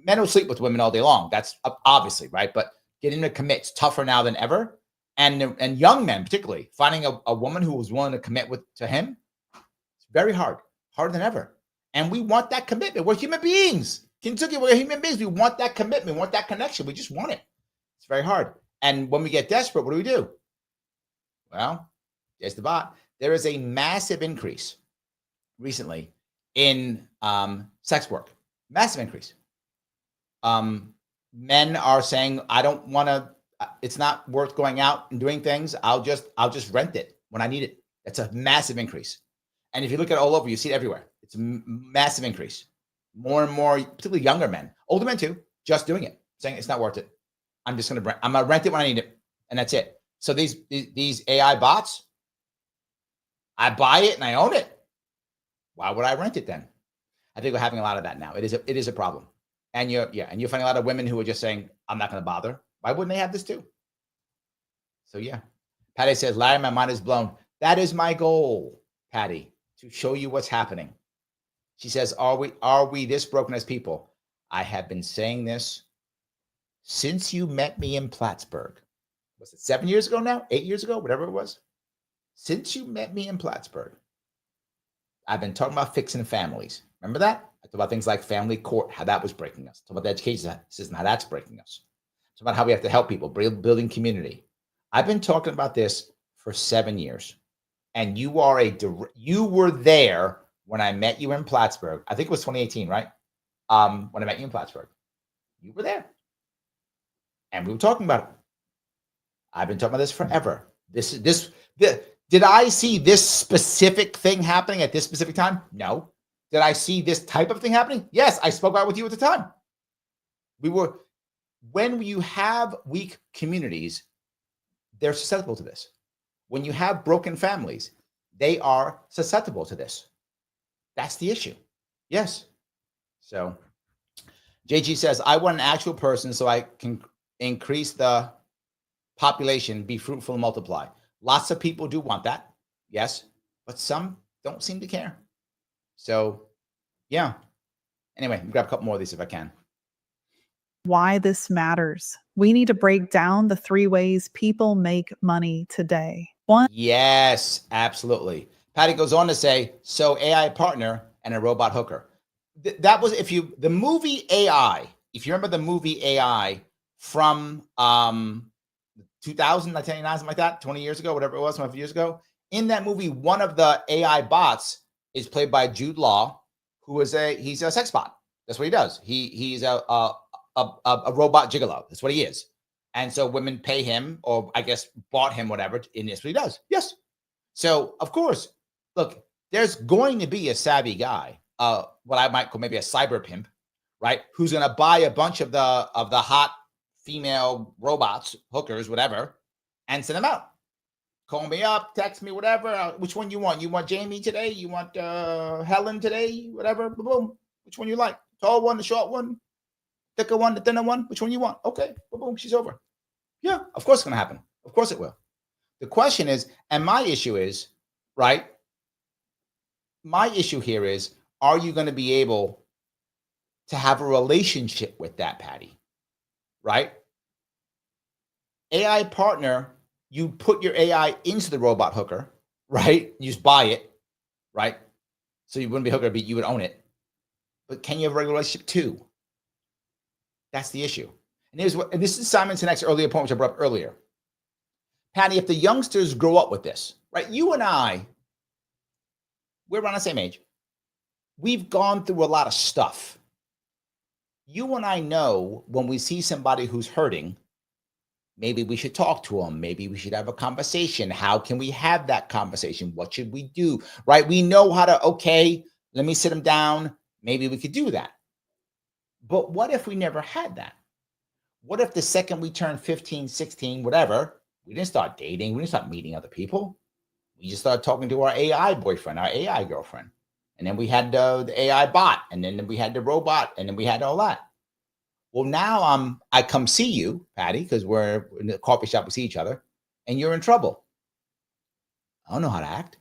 Men will sleep with women all day long. That's obviously right. But getting to commit is tougher now than ever. And young men, particularly, finding a woman who was willing to commit to him, it's very hard, harder than ever. And we want that commitment. We're human beings. Kentucky, we're human beings. We want that commitment. We want that connection. We just want it. It's very hard. And when we get desperate, what do? Well, there's the bot. There is a massive increase recently in sex work. Massive increase. Men are saying, I don't want to, it's not worth going out and doing things. I'll just rent it when I need it. That's a massive increase. And if you look at it all over, you see it everywhere. It's a massive increase. More and more, particularly younger men, older men too, just doing it, saying it's not worth it. I'm gonna rent it when I need it, and that's it. So these AI bots, I buy it and I own it. Why would I rent it then? I think we're having a lot of that now. It is a problem, and you're finding a lot of women who are just saying, I'm not going to bother. Why wouldn't they have this too? So yeah, Patty says, Larry, my mind is blown. That is my goal, Patty, to show you what's happening. She says, are we this broken as people? I have been saying this since you met me in Plattsburgh. Was it 7 years ago now? 8 years ago? Whatever it was. Since you met me in Plattsburgh, I've been talking about fixing families. Remember that? I talked about things like family court, how that was breaking us. Talk about the education system, how that's breaking us. Talk about how we have to help people, building community. I've been talking about this for 7 years. And you were there when I met you in Plattsburgh. I think it was 2018, right? When I met you in Plattsburgh. You were there. And we were talking about it. I've been talking about this forever. Did I see this specific thing happening at this specific time? No. Did I see this type of thing happening? Yes, I spoke about it with you at the time. When you have weak communities, they're susceptible to this. When you have broken families, they are susceptible to this. That's the issue. Yes. So JG says, I want an actual person so I can increase the population, be fruitful and multiply. Lots of people do want that. Yes. But some don't seem to care. So yeah. Anyway, grab a couple more of these if I can. Why this matters. We need to break down the 3 ways people make money today. 1. Yes, absolutely. Patty goes on to say, so AI partner and a robot hooker. That was the movie AI, if you remember the movie AI from 2000, 1999, something like that, 20 years ago, whatever it was, 25 years ago. In that movie, one of the AI bots is played by Jude Law, he's a sex bot. That's what he does. He's a robot gigolo. That's what he is. And so women pay him, or I guess bought him, whatever, and that's what he does. Yes. So of course, look, there's going to be a savvy guy, what I might call maybe a cyber pimp, right? Who's going to buy a bunch of the hot female robots, hookers, whatever, and send them out. Call me up, text me, whatever. Which one you want? You want Jamie today? You want Helen today? Whatever. Boom. Which one you like? Tall one, the short one, thicker one, the thinner one. Which one you want? Okay. Boom. She's over. Yeah, of course it's going to happen. Of course it will. The question is, and my issue is, right? My issue here is, are you going to be able to have a relationship with that Patty? Right? AI partner, you put your AI into the robot hooker, right? You just buy it, right? So you wouldn't be hooker, but you would own it. But can you have a regular relationship too? That's the issue. And this is Simon Sinek's earlier point, which I brought up earlier. Patty, if the youngsters grow up with this, right? You and I, we're around the same age. We've gone through a lot of stuff. You and I know when we see somebody who's hurting, maybe we should talk to them. Maybe we should have a conversation. How can we have that conversation? What should we do? Right? We know how to, okay, let me sit them down. Maybe we could do that. But what if we never had that? What if the second we turn 15, 16, whatever, we didn't start dating, we didn't start meeting other people. We just started talking to our AI boyfriend, our AI girlfriend. And then we had the AI bot, and then we had the robot, and then we had all that. Well, now I come see you, Patty, because we're in the coffee shop, we see each other, and you're in trouble. I don't know how to act.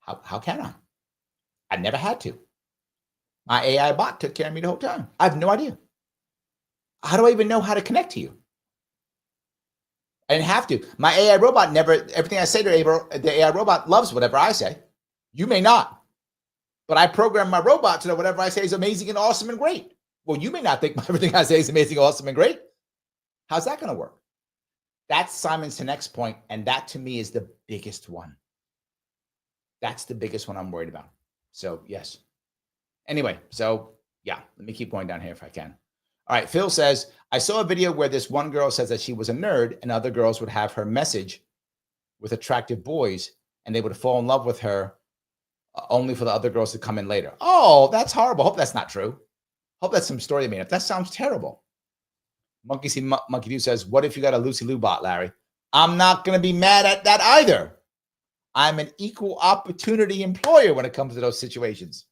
How can I? I never had to. My AI bot took care of me the whole time. I have no idea. How do I even know how to connect to you? I didn't have to. My AI robot everything I say to the AI robot loves whatever I say. You may not. But I program my robot to know whatever I say is amazing and awesome and great. Well, you may not think everything I say is amazing, awesome, and great. How's that going to work? That's Simon Sinek's point, and that to me is the biggest one. That's the biggest one I'm worried about. So, yes. Anyway, so yeah, let me keep going down here if I can. All right, Phil says, I saw a video where this one girl says that she was a nerd and other girls would have her message with attractive boys and they would fall in love with her only for the other girls to come in later. Oh, that's horrible. Hope that's not true. Hope that's some story they made up. That sounds terrible. Monkey See Monkey Do says, what if you got a Lucy Lou bot, Larry? I'm not going to be mad at that either. I'm an equal opportunity employer when it comes to those situations.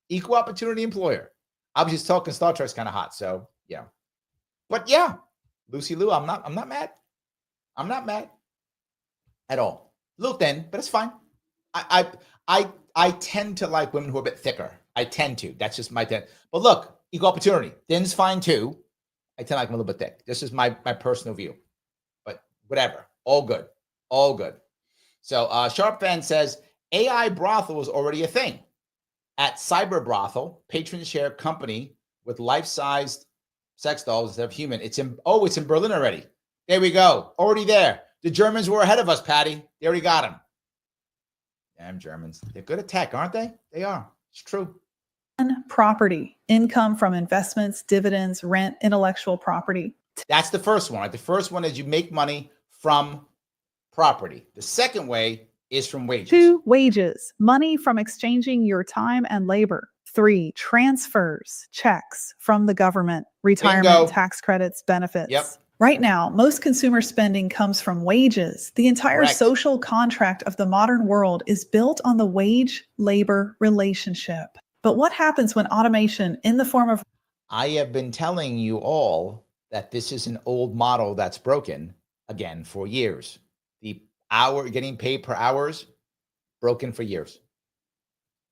Equal opportunity employer. I was just talking Star Trek's kind of hot, so yeah. But yeah, Lucy Lou, I'm not mad. I'm not mad at all. A little thin, but it's fine. I tend to like women who are a bit thicker. I tend to. That's just my thing. But look, equal opportunity. Thin's fine too. I tend to like them a little bit thick. This is my personal view. But whatever. All good. All good. So Sharp Fan says, AI brothel is already a thing. At Cyber Brothel, patrons share company with life-sized sex dolls instead of human. It's in Berlin already. There we go. Already there. The Germans were ahead of us, Patty. They already got them. Damn Germans. They're good at tech, aren't they? They are. It's true. Property, income from investments, dividends, rent, intellectual property. That's the first one. Right? The first one is you make money from property. The second way is from wages. 2, wages, money from exchanging your time and labor. 3, transfers, checks from the government, retirement, Bingo. tax credits, benefits. Yep. Right now, most consumer spending comes from wages. The entire Correct. social contract of the modern world is built on the wage-labor relationship. But what happens when automation in the form of... I have been telling you all that this is an old model that's broken, again, for years. The getting paid per hours, broken for years.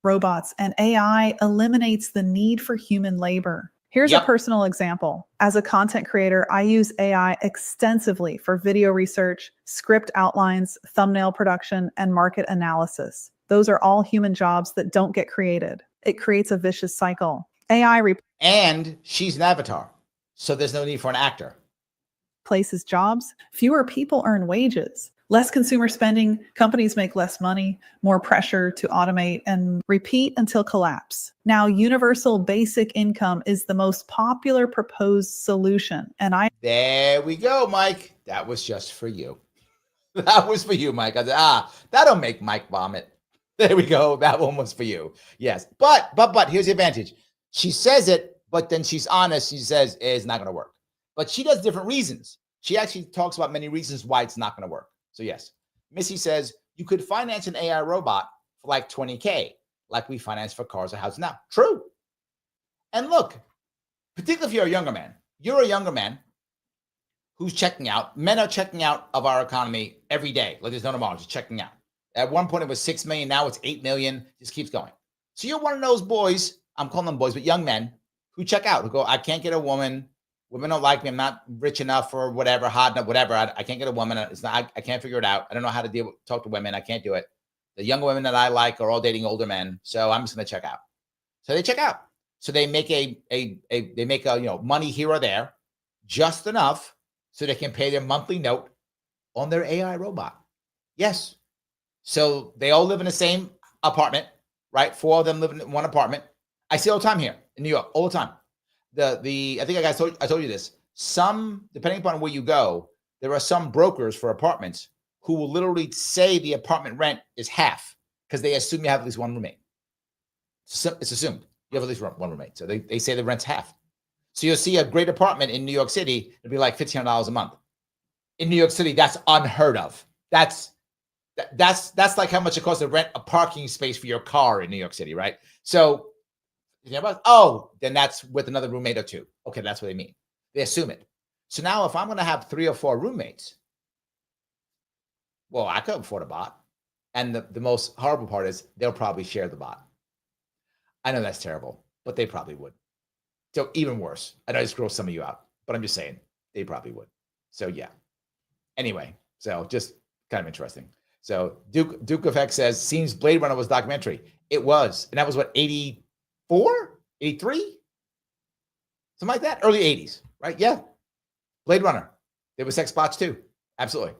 robots and AI eliminates the need for human labor. Here's a personal example. As a content creator, I use AI extensively for video research, script outlines, thumbnail production, and market analysis. Those are all human jobs that don't get created. It creates a vicious cycle. And she's an avatar, so there's no need for an actor. Replaces jobs. Fewer people earn wages. Less consumer spending, companies make less money, more pressure to automate and repeat until collapse. Now, universal basic income is the most popular proposed solution. And There we go, Mike. That was just for you. That was for you, Mike. I said, that'll make Mike vomit. There we go. That one was for you. Yes. But here's the advantage. She says it, but then she's honest. She says it's not going to work. But she does different reasons. She actually talks about many reasons why it's not going to work. So yes, Missy says you could finance an AI robot for like $20K, like we finance for cars or houses now. True. And look, particularly if you're a younger man who's checking out. Men are checking out of our economy every day. Like there's no tomorrow, just checking out. At one point it was 6 million. Now it's 8 million. Just keeps going. So you're one of those boys. I'm calling them boys, but young men who check out, who go, I can't get a woman. Women don't like me. I'm not rich enough or whatever, hot enough, whatever. I can't get a woman. It's not. I can't figure it out. I don't know how to talk to women. I can't do it. The young women that I like are all dating older men, so I'm just going to check out. So they check out. So they make they make a money here or there, just enough so they can pay their monthly note on their AI robot. Yes. So they all live in the same apartment, right? 4 of them live in one apartment. I see it all the time here in New York, all the time. I think I told you this. Some, depending upon where you go, there are some brokers for apartments who will literally say the apartment rent is half because they assume you have at least one roommate. It's assumed you have at least one roommate. So they say the rent's half. So you'll see a great apartment in New York City, it'll be like $1,500 a month. In New York City, that's unheard of. That's like how much it costs to rent a parking space for your car in New York City, right? So, then that's with another roommate or 2. Okay, that's what they mean. They assume it. So now if I'm going to have 3 or 4 roommates, well, I could afford a bot. And the most horrible part is they'll probably share the bot. I know that's terrible, but they probably would. So even worse. I know I just gross some of you out, but I'm just saying they probably would. So yeah. Anyway, so just kind of interesting. So Duke of X says, seems Blade Runner was a documentary. It was. And that was what, 84? 83? Something like that? Early 80s, right? Yeah. Blade Runner. There were sex bots too. Absolutely.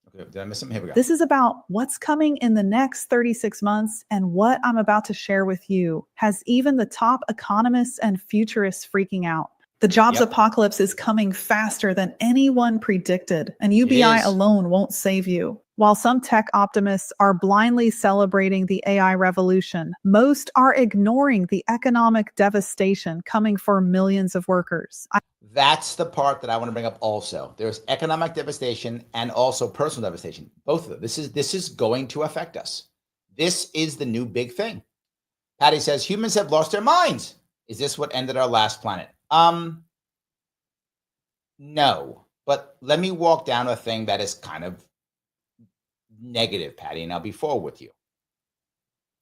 Okay, did I miss something? Here we go. This is about what's coming in the next 36 months, and what I'm about to share with you has even the top economists and futurists freaking out. The jobs apocalypse is coming faster than anyone predicted, and UBI alone won't save you. While some tech optimists are blindly celebrating the AI revolution, most are ignoring the economic devastation coming for millions of workers. That's the part that I want to bring up also. There's economic devastation and also personal devastation. Both of them. This is going to affect us. This is the new big thing. Patty says, humans have lost their minds. Is this what ended our last planet? No, but let me walk down a thing that is kind of negative, Patty, and I'll be forward with you.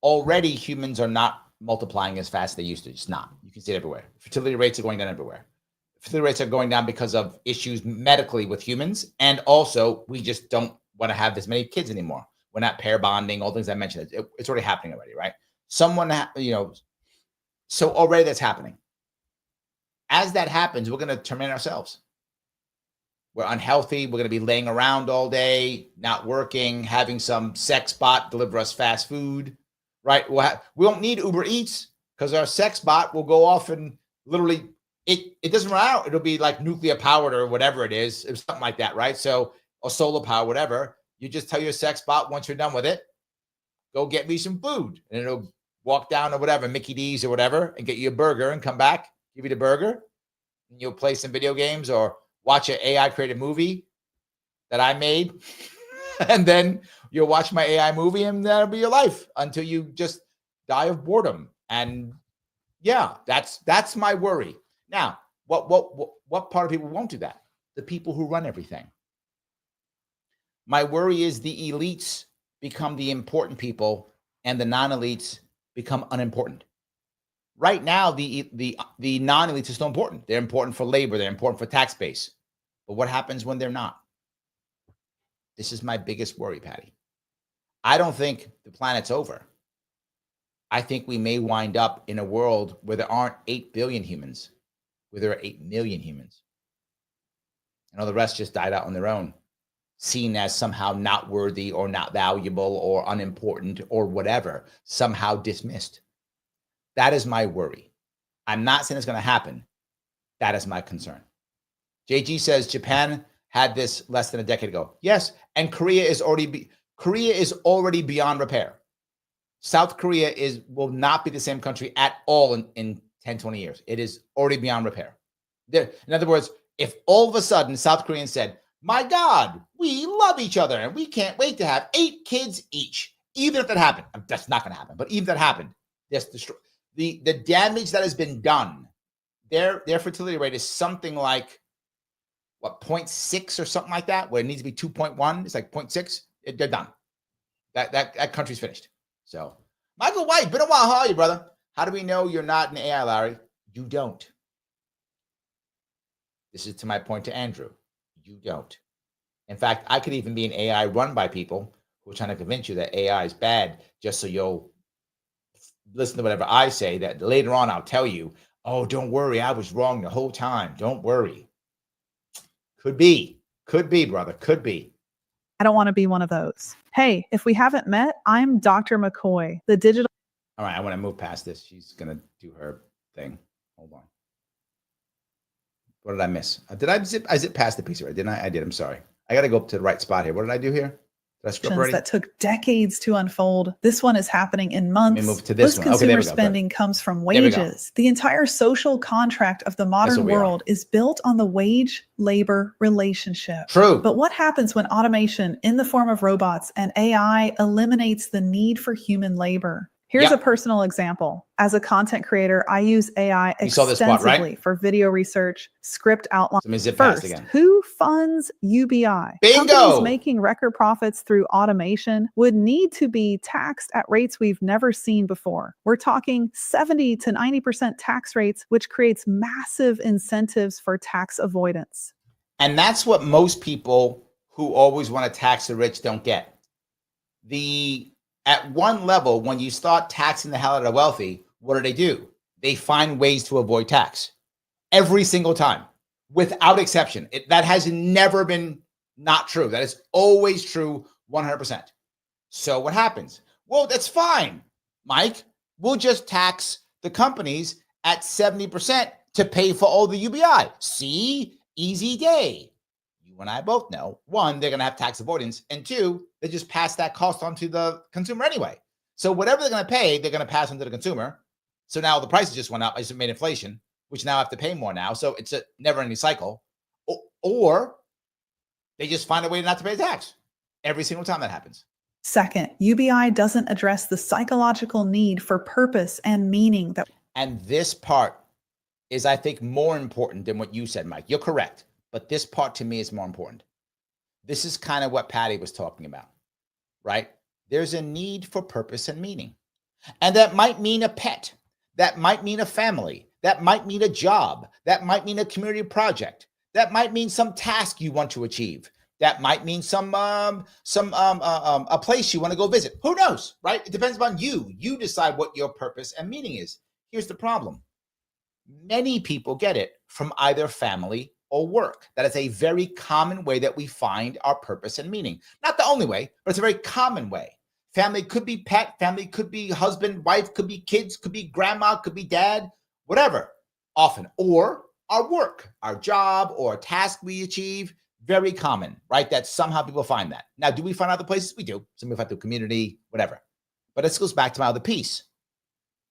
Already humans are not multiplying as fast as they used to. It's not. You can see it everywhere. Fertility rates are going down everywhere. Fertility rates are going down because of issues medically with humans, and also we just don't want to have this many kids anymore. We're not pair bonding, all things I mentioned. It's already happening already, right? So already that's happening. As that happens, we're going to terminate ourselves. We're unhealthy. We're going to be laying around all day, not working, having some sex bot deliver us fast food, right? We don't need Uber Eats because our sex bot will go off and literally, it doesn't run out. It'll be like nuclear powered or whatever it is. It's something like that, right? So, or solar power, whatever. You just tell your sex bot once you're done with it, go get me some food. And it'll walk down to whatever, Mickey D's or whatever, and get you a burger and come back, give you the burger. And you'll play some video games or watch an AI created movie that I made. And then you'll watch my AI movie and that'll be your life until you just die of boredom. And yeah, that's my worry. Now, what part of people won't do that? The people who run everything. My worry is the elites become the important people and the non-elites become unimportant. Right now, the non-elites are still important. They're important for labor. They're important for tax base. But what happens when they're not? This is my biggest worry, Patty. I don't think the planet's over. I think we may wind up in a world where there aren't 8 billion humans, where there are 8 million humans. And all the rest just died out on their own, seen as somehow not worthy or not valuable or unimportant or whatever, somehow dismissed. That is my worry. I'm not saying it's going to happen. That is my concern. JG says Japan had this less than a decade ago. Yes, and Korea is already beyond repair. South Korea will not be the same country at all in 10, 20 years. It is already beyond repair. In other words, if all of a sudden South Koreans said, my God, we love each other and we can't wait to have 8 kids each, even if that happened, that's not going to happen, but even if that happened, the damage that has been done, their fertility rate is something like, 0.6 or something like that, where it needs to be 2.1. It's like 0.6. They're done. That country's finished. So, Michael White, been a while. How are you, brother? How do we know you're not an AI, Larry? You don't. This is to my point to Andrew. You don't. In fact, I could even be an AI run by people who are trying to convince you that AI is bad just so you'll listen to whatever I say, that later on I'll tell you, oh, don't worry, I was wrong the whole time. Don't worry. Could be, brother, could be. I don't want to be one of those. Hey, if we haven't met, I'm Dr. McCoy, the digital. All right, I want to move past this. She's going to do her thing. Hold on. What did I miss? Did I zip? I zipped past the piece right? Didn't I? I did. I'm sorry. I got to go up to the right spot here. What did I do here? Did I screw up already? That took decades to unfold. This one is happening in months. Let me move to this one. Okay, Consumer there we go. spending comes from wages. The entire social contract of the modern world is built on the wage-labor relationship. True. But what happens when automation in the form of robots and AI eliminates the need for human labor? Here's a personal example. As a content creator, I use AI extensively for video research, script outline. First, who funds UBI? Bingo! Companies making record profits through automation would need to be taxed at rates we've never seen before. We're talking 70 to 90% tax rates, which creates massive incentives for tax avoidance. And that's what most people who always want to tax the rich don't get. At one level, when you start taxing the hell out of the wealthy, what do? They find ways to avoid tax every single time, without exception. That has never been not true. That is always true, 100%. So what happens? Well, that's fine, Mike. We'll just tax the companies at 70% to pay for all the UBI. See? Easy day. You and I both know, one, they're going to have tax avoidance, and two, they just pass that cost on to the consumer anyway. So whatever they're going to pay, they're going to pass on to the consumer. So now the prices just went up. It's made inflation, which now have to pay more now. So it's a never-ending cycle. Or they just find a way not to pay tax every single time that happens. Second, UBI doesn't address the psychological need for purpose and meaning. And this part is, I think, more important than what you said, Mike. You're correct. But this part to me is more important. This is kind of what Patty was talking about, right? There's a need for purpose and meaning. And that might mean a pet. That might mean a family. That might mean a job. That might mean a community project. That might mean some task you want to achieve. That might mean a place you want to go visit. Who knows, right? It depends upon you. You decide what your purpose and meaning is. Here's the problem. Many people get it from either family or work. That is a very common way that we find our purpose and meaning. Not the only way, but it's a very common way. Family could be pet, family could be husband, wife, could be kids, could be grandma, could be dad, whatever, often. Or our work, our job, or a task we achieve, very common, right? That somehow people find that. Now, do we find other places? We do. Some people find through community, whatever. But this goes back to my other piece.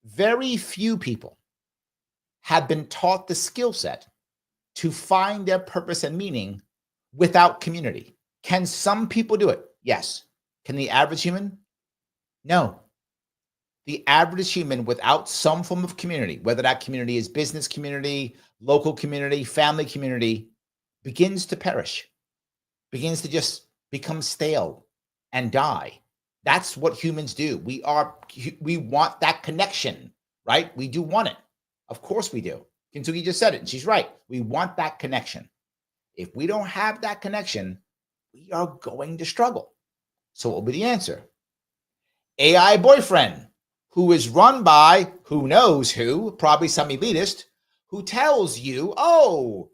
Very few people have been taught the skill set to find their purpose and meaning without community. Can some people do it? Yes. Can the average human? No. The average human without some form of community, whether that community is business community, local community, family community, begins to perish, begins to just become stale and die. That's what humans do. We want that connection, right? We do want it. Of course we do. Kintsugi just said it, and she's right. We want that connection. If we don't have that connection, we are going to struggle. So what will be the answer? AI boyfriend, who is run by who knows who, probably some elitist, who tells you, oh,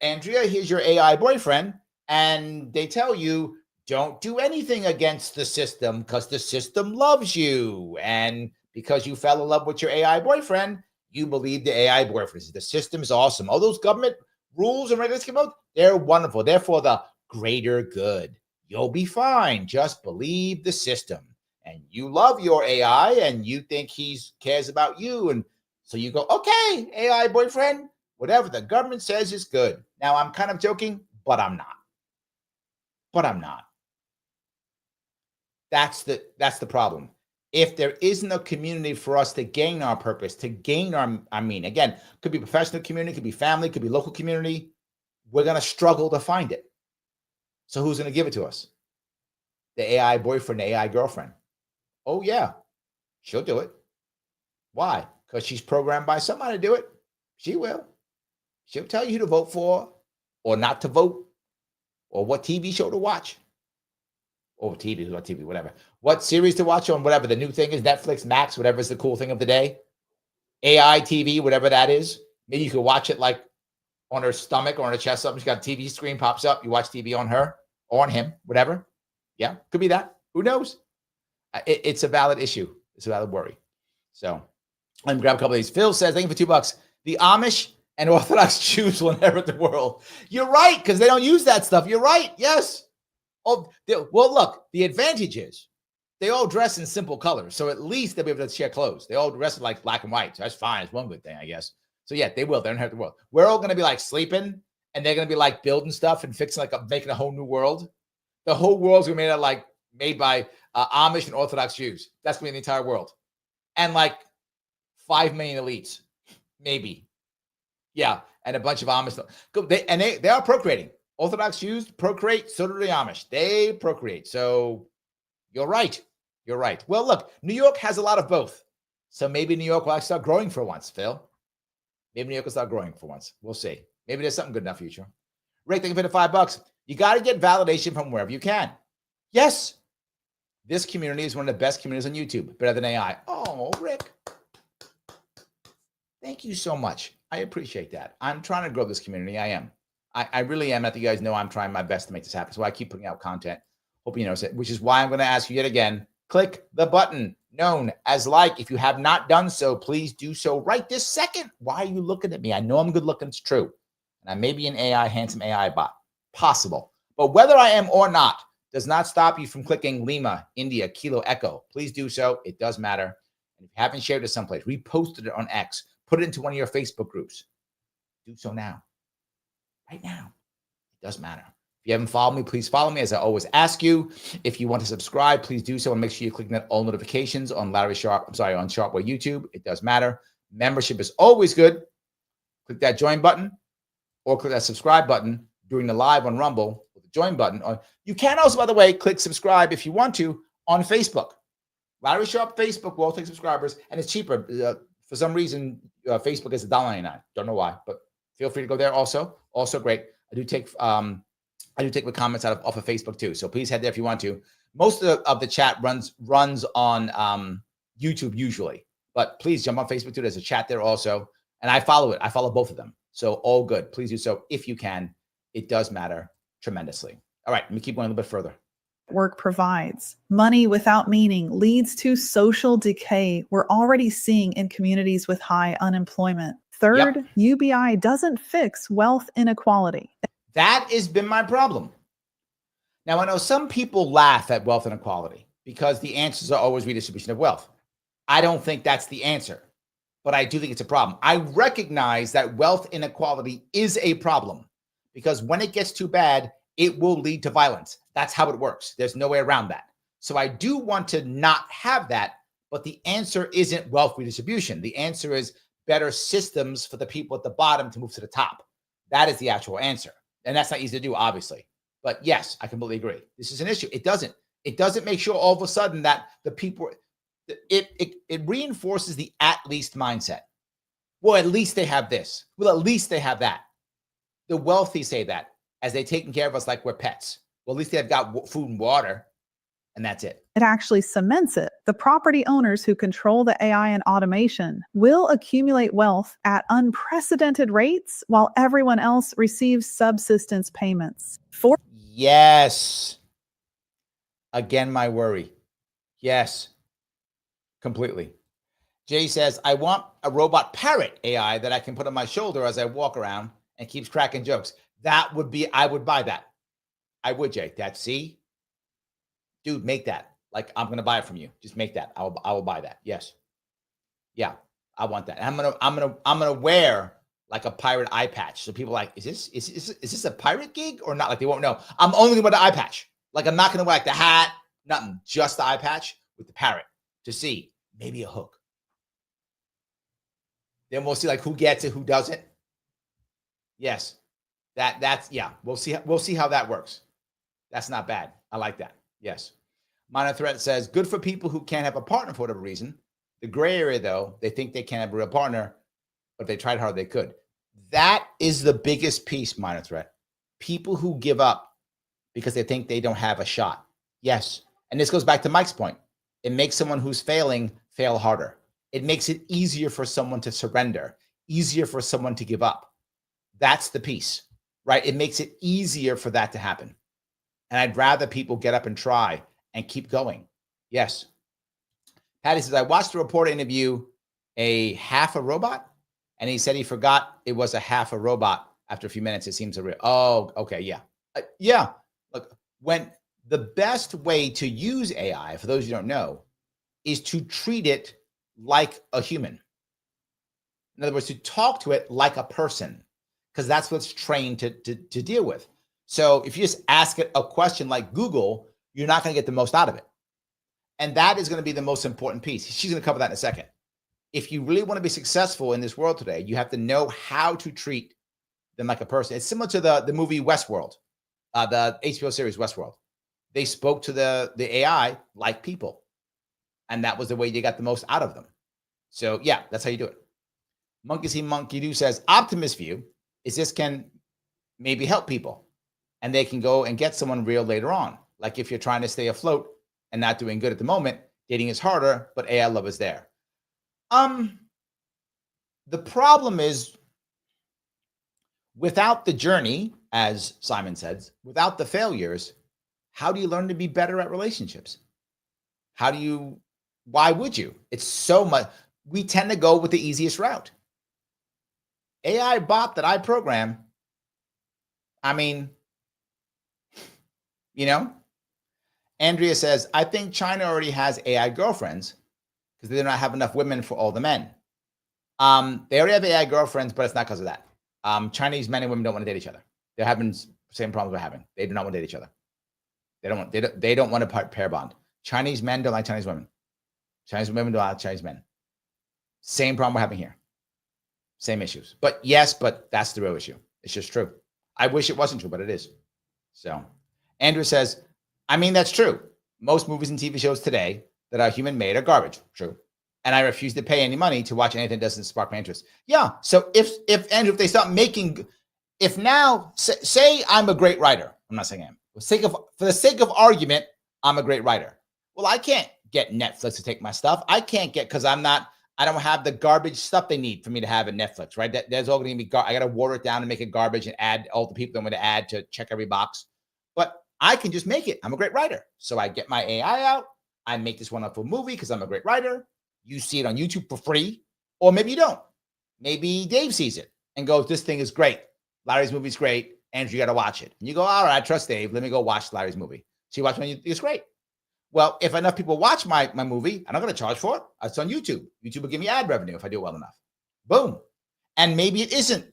Andrea, here's your AI boyfriend. And they tell you, don't do anything against the system because the system loves you. And because you fell in love with your AI boyfriend, you believe the AI boyfriend. The system is awesome. All those government rules and regulations, they're wonderful. They're for the greater good. You'll be fine. Just believe the system. And you love your AI and you think he cares about you. And so you go, okay, AI boyfriend, whatever the government says is good. Now, I'm kind of joking, but I'm not. That's the problem. If there isn't a community for us to gain our purpose, to gain our meaning, again, could be professional community, could be family, could be local community, we're going to struggle to find it. So who's going to give it to us? The AI boyfriend, the AI girlfriend. Oh, yeah, she'll do it. Why? because she's programmed by somebody to do it. She will. She'll tell you who to vote for or not to vote or what TV show to watch. Or TV, whatever. What series to watch on, whatever the new thing is, Netflix, Max, whatever is the cool thing of the day. AI TV, whatever that is. Maybe you could watch it like on her stomach or on her chest, something. She's got a TV screen pops up. You watch TV on her or on him, whatever. Yeah, could be that. Who knows? It's a valid issue. It's a valid worry. So let me grab a couple of these. Phil says, thank you for $2. The Amish and Orthodox Jews will inherit the world. You're right, because they don't use that stuff. You're right. Yes. Oh, well, look, the advantage is they all dress in simple colors. So at least they'll be able to share clothes. They all dress in like black and white. So that's fine. It's one good thing, I guess. So yeah, they will. They'll inherit the world. We're all going to be like sleeping, and they're going to be like building stuff and fixing making a whole new world. The whole world's going to be made by Amish and Orthodox Jews. That's going to be the entire world. And like 5 million elites, maybe. Yeah, and a bunch of Amish. They are procreating. Orthodox Jews procreate, so do the Amish. They procreate. So you're right. You're right. Well, look, New York has a lot of both. So maybe New York will actually start growing for once, Phil. Maybe New York will start growing for once. We'll see. Maybe there's something good in the future. Rick, thank you for the $5. You got to get validation from wherever you can. Yes. This community is one of the best communities on YouTube. Better than AI. Oh, Rick. Thank you so much. I appreciate that. I'm trying to grow this community. I am. I really am. I think you guys know I'm trying my best to make this happen. So I keep putting out content. Hope you notice it, which is why I'm going to ask you yet again, click the button known as like. If you have not done so, please do so right this second. Why are you looking at me? I know I'm good looking. It's true. And I may be an AI, handsome AI bot. Possible. But whether I am or not does not stop you from clicking Lima, India, Kilo, Echo. Please do so. It does matter. And if you haven't shared it someplace, reposted it on X, put it into one of your Facebook groups. Do so now. Right now. It does matter. If you haven't followed me, please follow me, as I always ask you. If you want to subscribe, please do so, and make sure you click that all notifications on on Sharpe Way YouTube. It does matter. Membership is always good. Click that join button or click that subscribe button during the live on Rumble with the join button. You can also, by the way, click subscribe if you want to on Facebook. Larry Sharpe Facebook will take subscribers, and it's cheaper. For some reason, Facebook is $1.99. Don't know why, but feel free to go there also. Also great. I do take the comments off of Facebook too. So please head there if you want to. Most of the chat runs on YouTube usually, but please jump on Facebook too. There's a chat there also. And I follow it. I follow both of them. So all good. Please do so if you can. It does matter tremendously. All right, let me keep going a little bit further. Work provides. Money without meaning leads to social decay we're already seeing in communities with high unemployment. Third, UBI doesn't fix wealth inequality. That has been my problem. Now, I know some people laugh at wealth inequality because the answers are always redistribution of wealth. I don't think that's the answer, but I do think it's a problem. I recognize that wealth inequality is a problem because when it gets too bad, it will lead to violence. That's how it works. There's no way around that. So I do want to not have that, but the answer isn't wealth redistribution. The answer is better systems for the people at the bottom to move to the top. That is the actual answer. And that's not easy to do, obviously. But yes, I completely agree. This is an issue. It doesn't make sure all of a sudden that the people, it reinforces the at least mindset. Well, at least they have this. Well, at least they have that. The wealthy say that as they're taking care of us like we're pets. Well, at least they've got food and water, and that's it. It actually cements it. The property owners who control the AI and automation will accumulate wealth at unprecedented rates while everyone else receives subsistence payments. Yes. Again, my worry. Yes. Completely. Jay says, I want a robot parrot AI that I can put on my shoulder as I walk around and keeps cracking jokes. That would be, I would buy that. I would, Jay. See? Dude, make that. Like, I'm gonna buy it from you. Just make that. I will buy that. Yes. Yeah, I want that. And I'm gonna wear like a pirate eye patch. So people are like, is this a pirate gig or not? Like they won't know. I'm only gonna wear the eye patch. Like I'm not gonna wear like the hat, nothing. Just the eye patch with the parrot to see. Maybe a hook. Then we'll see like who gets it, who doesn't. Yes. That's yeah. We'll see how that works. That's not bad. I like that. Yes. Minor Threat says, good for people who can't have a partner for whatever reason. The gray area, though, they think they can't have a real partner, but they tried hard they could. That is the biggest piece, minor threat. People who give up because they think they don't have a shot. Yes. And this goes back to Mike's point. It makes someone who's failing fail harder. It makes it easier for someone to surrender, easier for someone to give up. That's the piece, right? It makes it easier for that to happen. And I'd rather people get up and try and keep going. Yes. Patty says, I watched the reporter interview a half a robot, and he said he forgot it was a half a robot. After a few minutes, it seems a real. Oh, okay. Yeah. Yeah. Look, when the best way to use AI, for those you don't know, is to treat it like a human. In other words, to talk to it like a person, because that's what's trained to deal with. So if you just ask it a question like Google, you're not going to get the most out of it. And that is going to be the most important piece. She's going to cover that in a second. If you really want to be successful in this world today, you have to know how to treat them like a person. It's similar to the movie Westworld, the HBO series Westworld. They spoke to the AI like people. And that was the way you got the most out of them. So yeah, that's how you do it. Monkey See Monkey Do says, optimist view is this can maybe help people and they can go and get someone real later on. Like if you're trying to stay afloat and not doing good at the moment, dating is harder, but AI love is there. The problem is without the journey, as Simon says, without the failures, how do you learn to be better at relationships? Why would you? It's so much. We tend to go with the easiest route. AI bot that I program, I mean, Andrea says, I think China already has AI girlfriends because they do not have enough women for all the men. They already have AI girlfriends, but it's not because of that. Chinese men and women don't want to date each other. They're having the same problems we're having. They do not want to date each other. They don't want to pair bond. Chinese men don't like Chinese women. Chinese women don't like Chinese men. Same problem we're having here. Same issues. But that's the real issue. It's just true. I wish it wasn't true, but it is. So Andrew says, I mean, that's true. Most movies and TV shows today that are human made are garbage. True. And I refuse to pay any money to watch anything that doesn't spark my interest. Yeah. So if Andrew, if they start making, if now say I'm a great writer, I'm not saying I am. For the sake of argument, I'm a great writer. Well, I can't get Netflix to take my stuff. I can't get, because I don't have the garbage stuff they need for me to have at Netflix, right? There's all going to be, I got to water it down and make it garbage and add all the people I'm going to add to check every box. But I can just make it. I'm a great writer. So I get my AI out. I make this wonderful movie because I'm a great writer. You see it on YouTube for free, or maybe you don't. Maybe Dave sees it and goes, this thing is great. Larry's movie's great. Andrew, you got to watch it. And you go, all right, I trust Dave. Let me go watch Larry's movie. So you watch it, it's great. Well, if enough people watch my movie, I'm not going to charge for it. It's on YouTube. YouTube will give me ad revenue if I do it well enough. Boom. And maybe it isn't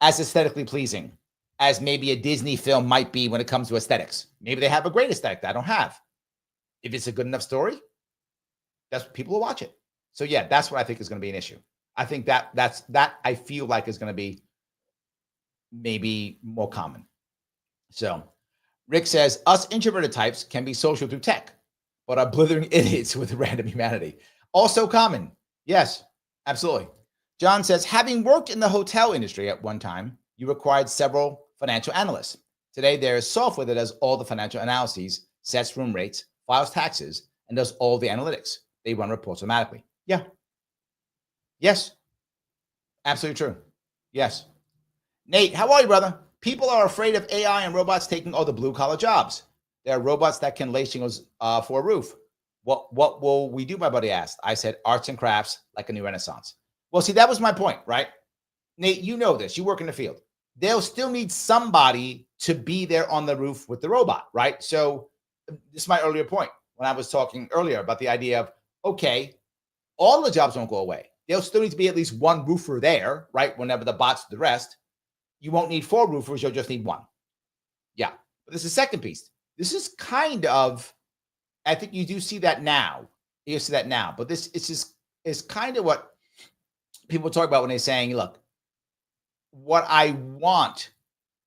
as aesthetically pleasing as maybe a Disney film might be when it comes to aesthetics. Maybe they have a great aesthetic that I don't have. If it's a good enough story, that's people will watch it. So yeah, that's what I think is going to be an issue. I think that I feel like is going to be maybe more common. So Rick says, us introverted types can be social through tech, but are blithering idiots with random humanity. Also common. Yes, absolutely. John says, having worked in the hotel industry at one time, you required several financial analysts. Today, there is software that does all the financial analyses, sets room rates, files taxes, and does all the analytics. They run reports automatically. Yeah. Yes. Absolutely true. Yes. Nate, how are you, brother? People are afraid of AI and robots taking all the blue-collar jobs. There are robots that can lay shingles for a roof. What will we do, my buddy asked. I said, arts and crafts, like a new renaissance. Well, see, that was my point, right? Nate, you know this. You work in the field. They'll still need somebody to be there on the roof with the robot, right? So this is my earlier point when I was talking earlier about the idea of, okay, all the jobs won't go away. There'll still need to be at least one roofer there, right? Whenever the bots do the rest. You won't need 4 roofers. You'll just need 1. Yeah. But this is the second piece. This is kind of, I think you do see that now. You see that now. But this is kind of what people talk about when they're saying, look, what I want,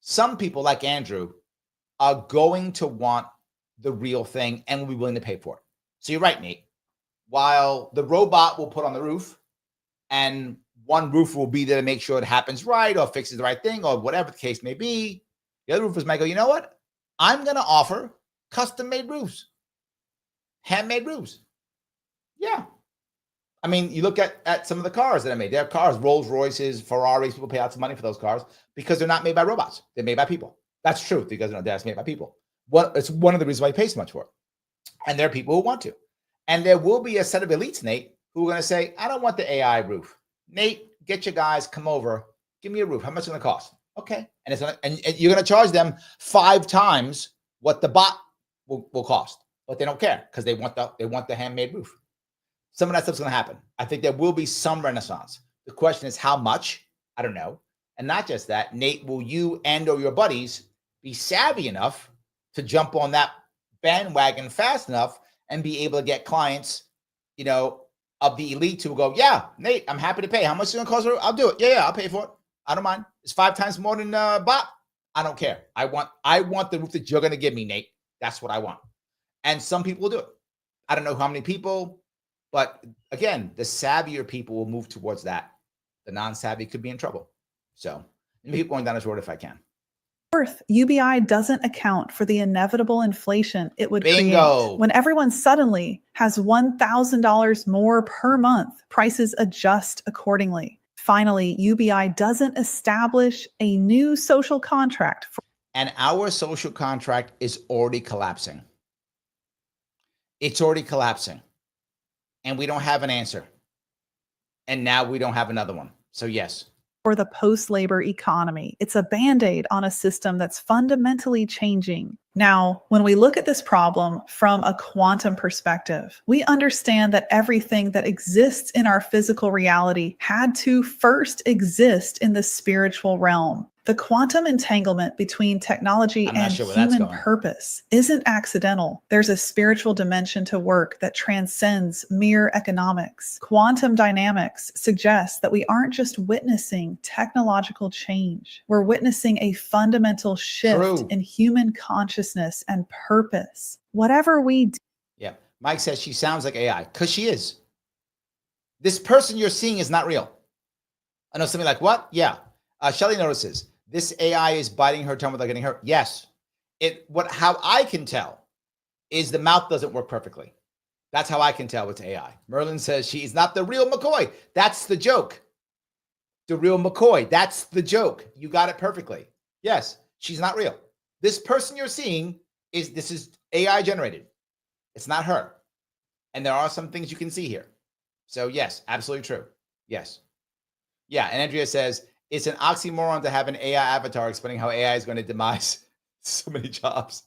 some people like Andrew are going to want the real thing and will be willing to pay for it. So you're right, Nate. while the robot will put on the roof, and one roofer will be there to make sure it happens right or fixes the right thing or whatever the case may be. The other roofers might go, you know what? I'm going to offer custom-made roofs, handmade roofs. Yeah. I mean, you look at some of the cars that are made. They're cars, Rolls Royces, Ferraris. People pay lots of money for those cars because they're not made by robots. They're made by people. That's true because that's made by people. It's one of the reasons why you pay so much for it. And there are people who want to. And there will be a set of elites, Nate, who are going to say, I don't want the AI roof. Nate, get your guys, come over, give me a roof. How much is it going to cost? Okay. And you're going to charge them 5 times what the bot will cost. But they don't care because they want the handmade roof. Some of that stuff's going to happen. I think there will be some renaissance. The question is how much? I don't know. And not just that, Nate, will you and or your buddies be savvy enough to jump on that bandwagon fast enough and be able to get clients, of the elite who will go, yeah, Nate, I'm happy to pay. How much is it going to cost? I'll do it. Yeah, I'll pay for it. I don't mind. It's 5 times more than bot. I don't care. I want the roof that you're going to give me, Nate. That's what I want. And some people will do it. I don't know how many people, but again, the savvier people will move towards that. The non-savvy could be in trouble. So let me keep going down this road if I can. Fourth, UBI doesn't account for the inevitable inflation it would Bingo. create. When everyone suddenly has $1,000 more per month, prices adjust accordingly. Finally, UBI doesn't establish a new social contract. And our social contract is already collapsing. It's already collapsing. And we don't have an answer. And now we don't have another one. So yes. For the post-labor economy. It's a band-aid on a system that's fundamentally changing. Now, when we look at this problem from a quantum perspective, we understand that everything that exists in our physical reality had to first exist in the spiritual realm. The quantum entanglement between technology and human purpose isn't accidental. There's a spiritual dimension to work that transcends mere economics. Quantum dynamics suggests that we aren't just witnessing technological change. We're witnessing a fundamental shift in human consciousness and purpose. Whatever we do. Yeah. Mike says she sounds like AI because she is. This person you're seeing is not real. I know something like, what? Yeah. Shelly notices. This AI is biting her tongue without getting hurt. Yes. How I can tell is the mouth doesn't work perfectly. That's how I can tell it's AI. Merlin says she is not the real McCoy. That's the joke. The real McCoy. That's the joke. You got it perfectly. Yes, she's not real. This person you're seeing is AI generated. It's not her. And there are some things you can see here. So yes, absolutely true. Yes. Yeah. And Andrea says, it's an oxymoron to have an AI avatar explaining how AI is going to demise so many jobs.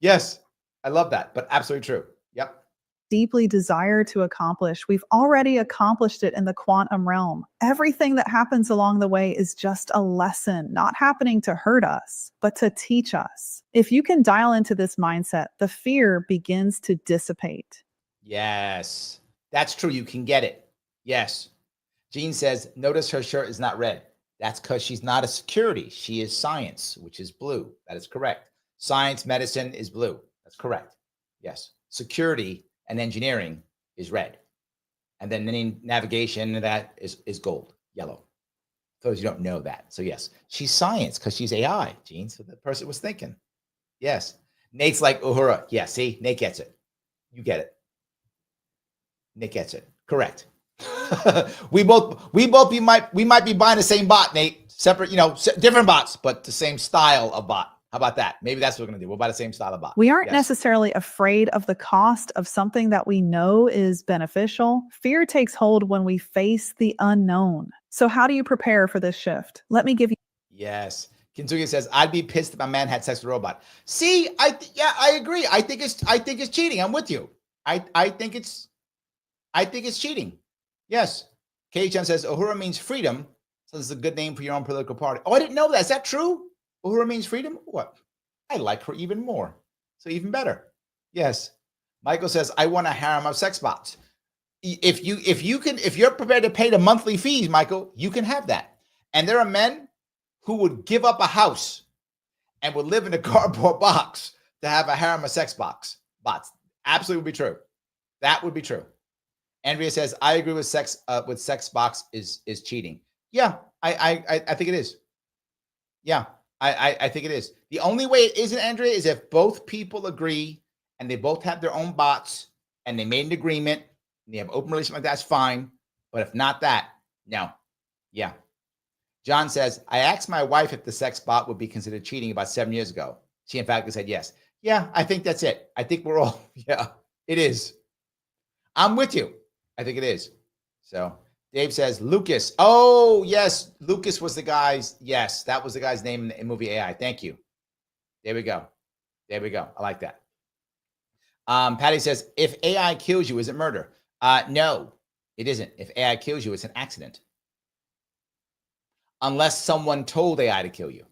Yes, I love that, but absolutely true. Yep. Deeply desire to accomplish. We've already accomplished it in the quantum realm. Everything that happens along the way is just a lesson, not happening to hurt us, but to teach us. If you can dial into this mindset, the fear begins to dissipate. Yes, that's true. You can get it. Yes. Jean says, notice her shirt is not red. That's because she's not a security. She is science, which is blue. That is correct. Science, medicine is blue. That's correct. Yes. Security and engineering is red. And then any navigation, that is gold, yellow. For those you don't know that. So yes, she's science because she's AI, Gene. So the person was thinking. Yes. Nate's like, Uhura. Yeah, see, Nate gets it. You get it. Nate gets it. Correct. we might be buying the same bot, Nate. Separate, different bots, but the same style of bot. How about that? Maybe that's what we're going to do. We'll buy the same style of bot. We aren't necessarily afraid of the cost of something that we know is beneficial. Fear takes hold when we face the unknown. So how do you prepare for this shift? Let me give you. Yes. Kinsugi says, I'd be pissed if my man had sex with a robot. See, I agree. I think it's cheating. I'm with you. I think it's cheating. Yes. Kei-chan says, Uhura means freedom. So this is a good name for your own political party. Oh, I didn't know that. Is that true? Uhura means freedom? What? I like her even more. So even better. Yes. Michael says, I want a harem of sex bots. If you're prepared to pay the monthly fees, Michael, you can have that. And there are men who would give up a house and would live in a cardboard box to have a harem of sex bots. Absolutely would be true. That would be true. Andrea says, I agree with sex box is cheating. Yeah, I think it is. Yeah, I think it is. The only way it isn't, Andrea, is if both people agree and they both have their own bots and they made an agreement and they have open relation like that's fine. But if not that, no. Yeah. John says, I asked my wife if the sex bot would be considered cheating about 7 years ago. She emphatically said yes. Yeah, I think that's it. I think we're all, yeah, it is. I'm with you. I think it is. So Dave says, Lucas. Oh, yes. Lucas was the guy's. Yes, that was the guy's name in the movie AI. Thank you. There we go. There we go. I like that. Patty says, if AI kills you, is it murder? No, it isn't. If AI kills you, it's an accident. Unless someone told AI to kill you.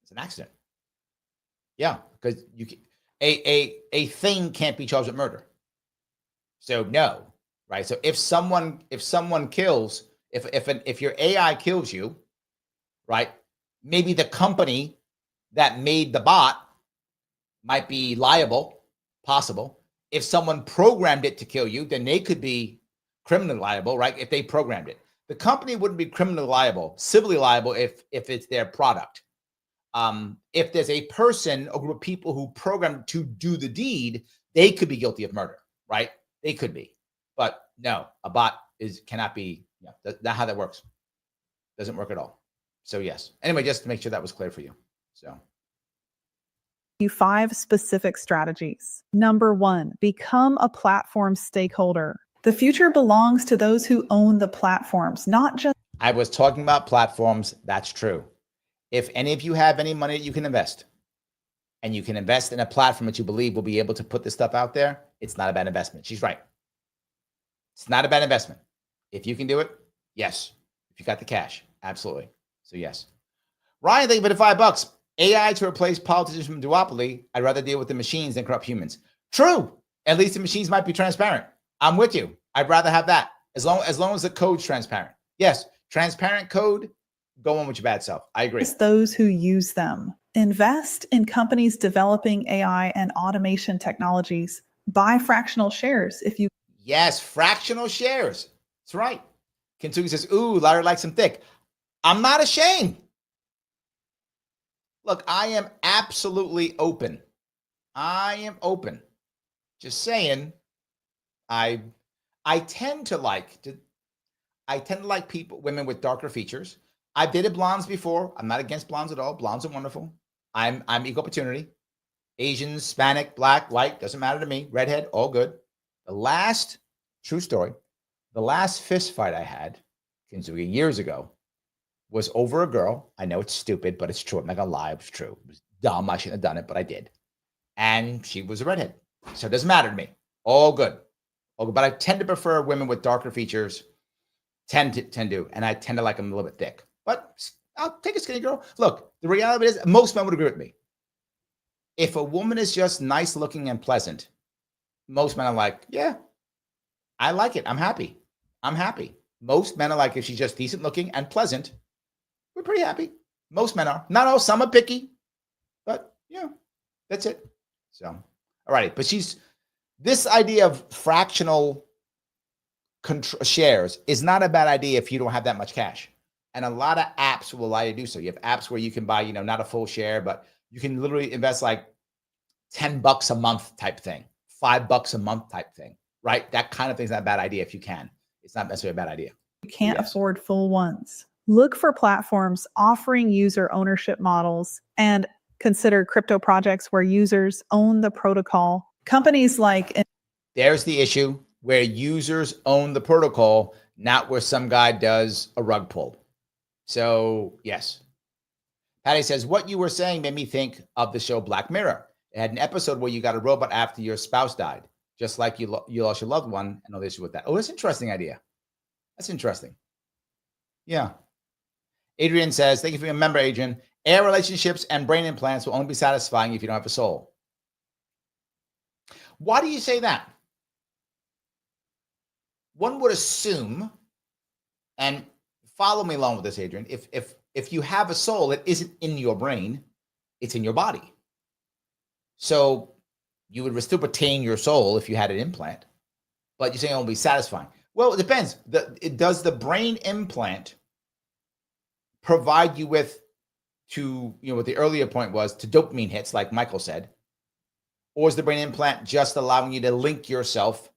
It's an accident. Yeah, because you can, a thing can't be charged with murder. So no, right? So if someone kills, if your AI kills you, right? Maybe the company that made the bot might be liable, possible. If someone programmed it to kill you, then they could be criminally liable, right? If they programmed it. The company wouldn't be criminally liable, civilly liable if it's their product. If there's a person, a group of people who programmed to do the deed, they could be guilty of murder, right? They could be, but no, a bot cannot be. Yeah, that's not how that works. Doesn't work at all. So yes. Anyway, just to make sure that was clear for you. So. 5 specific strategies. Number 1, become a platform stakeholder. The future belongs to those who own the platforms, not just. I was talking about platforms. That's true. If any of you have any money that you can invest, and you can invest in a platform that you believe will be able to put this stuff out there, it's not a bad investment. She's right. It's not a bad investment. If you can do it, yes. If you got the cash, absolutely. So yes. Ryan, thank you for the $5. AI to replace politicians from duopoly. I'd rather deal with the machines than corrupt humans. True. At least the machines might be transparent. I'm with you. I'd rather have that. As long as the code's transparent. Yes, transparent code. Go on with your bad self. I agree. It's those who use them. Invest in companies developing AI and automation technologies. Buy fractional shares if you. Yes, fractional shares. That's right. Kentucky says, ooh, Larry likes them thick. I'm not ashamed. Look, I am absolutely open. I am open. Just saying, I tend to like people, women with darker features. I've dated blondes before. I'm not against blondes at all. Blondes are wonderful. I'm equal opportunity. Asian, Hispanic, black, white, doesn't matter to me. Redhead, all good. True story, the last fist fight I had years ago was over a girl. I know it's stupid, but it's true. I'm not gonna lie, it was true. It was dumb. I shouldn't have done it, but I did. And she was a redhead. So it doesn't matter to me. All good. But I tend to prefer women with darker features. Tend to, and I tend to like them a little bit thick. But I'll take a skinny girl. Look, the reality is most men would agree with me. If a woman is just nice looking and pleasant, most men are like, yeah, I like it. I'm happy. Most men are like, if she's just decent looking and pleasant, we're pretty happy. Most men are. Not all, some are picky. But yeah, that's it. So, all righty. But this idea of fractional shares is not a bad idea if you don't have that much cash. And a lot of apps will allow you to do so. You have apps where you can buy, not a full share, but you can literally invest like $10 a month type thing, $5 a month type thing, right? That kind of thing is not a bad idea if you can. It's not necessarily a bad idea. You can't afford full ones. Look for platforms offering user ownership models and consider crypto projects where users own the protocol. Companies like. There's the issue where users own the protocol, not where some guy does a rug pull. So, yes. Patty says, what you were saying made me think of the show Black Mirror. It had an episode where you got a robot after your spouse died, just like you lost your loved one and all the issue with that. Oh, that's an interesting idea. That's interesting. Yeah. Adrian says, thank you for being a member, Adrian. Air relationships and brain implants will only be satisfying if you don't have a soul. Why do you say that? One would assume, and follow me along with this, Adrian, if you have a soul, it isn't in your brain, it's in your body. So you would still retain your soul if you had an implant. but you're saying it won't be satisfying. Well, it depends. Does the brain implant provide you with what the earlier point was, to dopamine hits, like Michael said? Or is the brain implant just allowing you to link yourself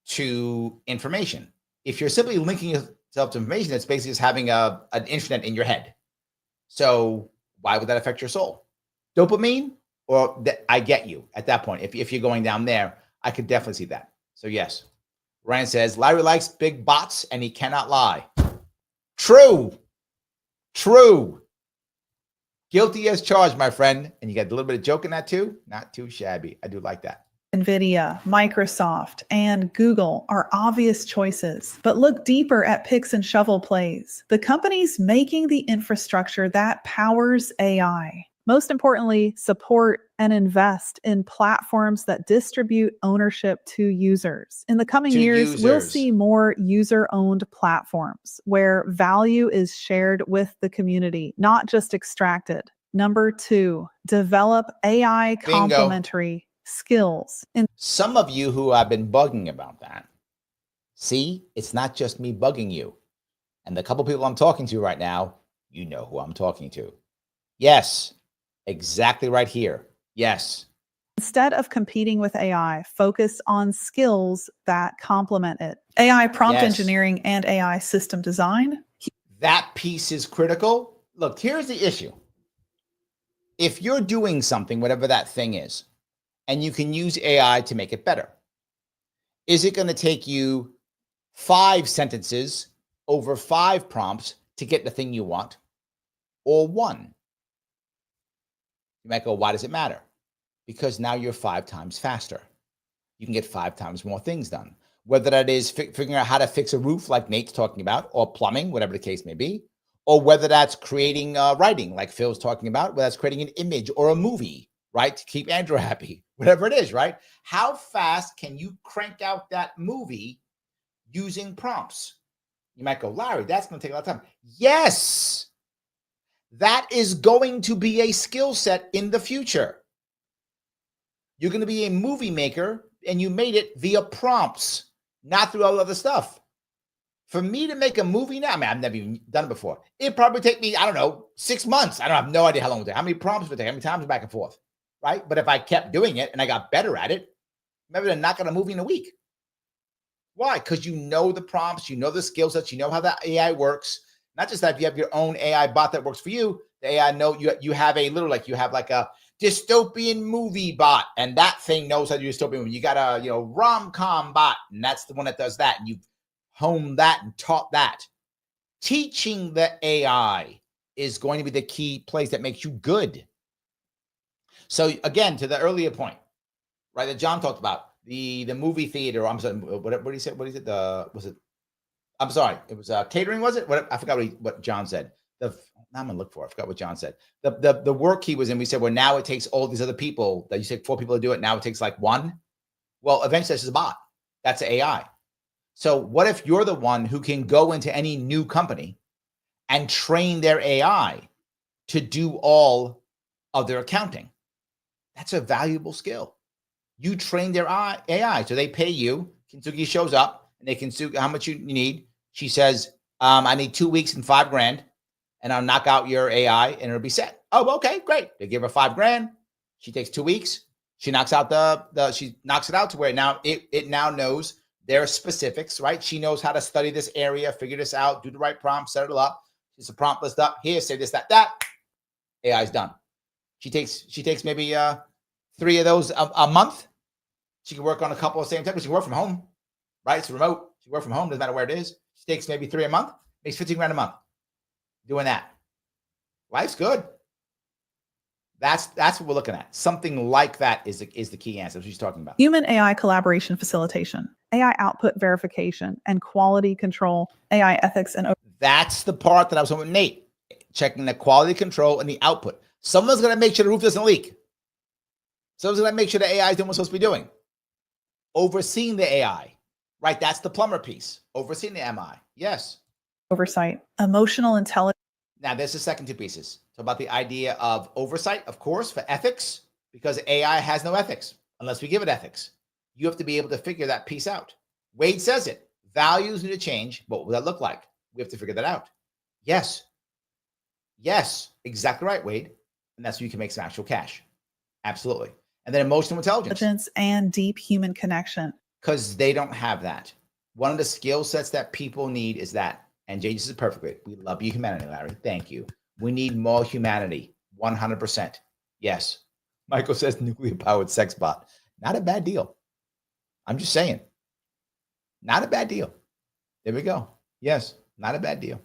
to information? If you're simply linking yourself to information, it's basically just having an internet in your head. So why would that affect your soul? Dopamine, or I get you at that point. If you're going down there, I could definitely see that. So yes. Ryan says, Larry likes big bots and he cannot lie. True. Guilty as charged, my friend. And you got a little bit of joke in that too. Not too shabby. I do like that. NVIDIA, Microsoft, and Google are obvious choices, but look deeper at picks and shovel plays. The companies making the infrastructure that powers AI. Most importantly, support and invest in platforms that distribute ownership to users. In the coming years, we'll see more user-owned platforms where value is shared with the community, not just extracted. Number 2, develop AI complementary skills. Some of you who have been bugging about that, see, it's not just me bugging you. And the couple people I'm talking to right now, you know who I'm talking to. Yes, exactly right here. Yes. Instead of competing with AI, focus on skills that complement it. AI prompt engineering and AI system design. That piece is critical. Look, here's the issue. If you're doing something, whatever that thing is, and you can use AI to make it better, is it going to take you 5 sentences over 5 prompts to get the thing you want, or 1? You might go, why does it matter? Because now you're 5 times faster. You can get 5 times more things done. Whether that is figuring out how to fix a roof, like Nate's talking about, or plumbing, whatever the case may be, or whether that's creating writing, like Phil's talking about, whether that's creating an image or a movie, right, to keep Andrew happy, whatever it is, right? How fast can you crank out that movie using prompts? You might go, Larry, that's going to take a lot of time. Yes, that is going to be a skill set in the future. You're going to be a movie maker, and you made it via prompts, not through all other stuff. For me to make a movie now, I mean, I've never even done it before. It'd probably take me, I don't know, 6 months. I have no idea how long it would take. How many prompts would it take? How many times back and forth, right? But if I kept doing it and I got better at it, maybe to knock out a movie in a week. Why? Because you know the prompts, you know the skill sets, you know how the AI works. Not just that, if you have your own AI bot that works for you, the AI know you have a little, like you have like a dystopian movie bot, and that thing knows how to do dystopian movie. You got a rom-com bot, and that's the one that does that, and you've honed that and taught that. Teaching the AI is going to be the key place that makes you good. So again, to the earlier point, right, that John talked about, the movie theater. I'm sorry, what did he say? What is it? I'm sorry, it was catering, was it? I forgot what John said. I'm gonna look for it. I forgot what John said. The work he was in, we said, well, now it takes all these other people that you said 4 people to do it. Now it takes like 1. Well, eventually that's just a bot. That's AI. So what if you're the one who can go into any new company and train their AI to do all of their accounting? That's a valuable skill. You train their AI. So they pay you. Kintsugi shows up and they can see how much you need. She says, I need 2 weeks and $5,000, and I'll knock out your AI and it'll be set. Oh, okay, great. They give her $5,000. She takes 2 weeks. She knocks out she knocks it out to where now it now knows their specifics, right? She knows how to study this area, figure this out, do the right prompt, set it up. It's a prompt list up here, say this, that. AI is done. She takes maybe 3 of those a month. She can work on a couple of the same time. She can work from home, right? It's remote. She can work from home, doesn't matter where it is. She takes maybe 3 a month, makes $15,000 a month doing that. Life's good. That's what we're looking at. Something like that is the key answer. That's what she's talking about. Human AI collaboration facilitation, AI output verification, and quality control, AI ethics and. That's the part that I was talking with Nate, checking the quality control and the output. Someone's going to make sure the roof doesn't leak. Someone's going to make sure the AI is doing what it's supposed to be doing. Overseeing the AI, right? That's the plumber piece. Overseeing the MI. Yes. Oversight, emotional intelligence. Now, there's the second 2 pieces. So about the idea of oversight, of course, for ethics, because AI has no ethics unless we give it ethics. You have to be able to figure that piece out. Wade says it. Values need to change. What will that look like? We have to figure that out. Yes. Yes. Exactly right, Wade. And that's where you can make some actual cash. Absolutely. And then emotional intelligence. And deep human connection. Because they don't have that. One of the skill sets that people need is that. And Jay, this is perfectly. We love you, humanity, Larry. Thank you. We need more humanity. 100%. Yes. Michael says nuclear-powered sex bot. Not a bad deal. I'm just saying. Not a bad deal. There we go. Yes, not a bad deal.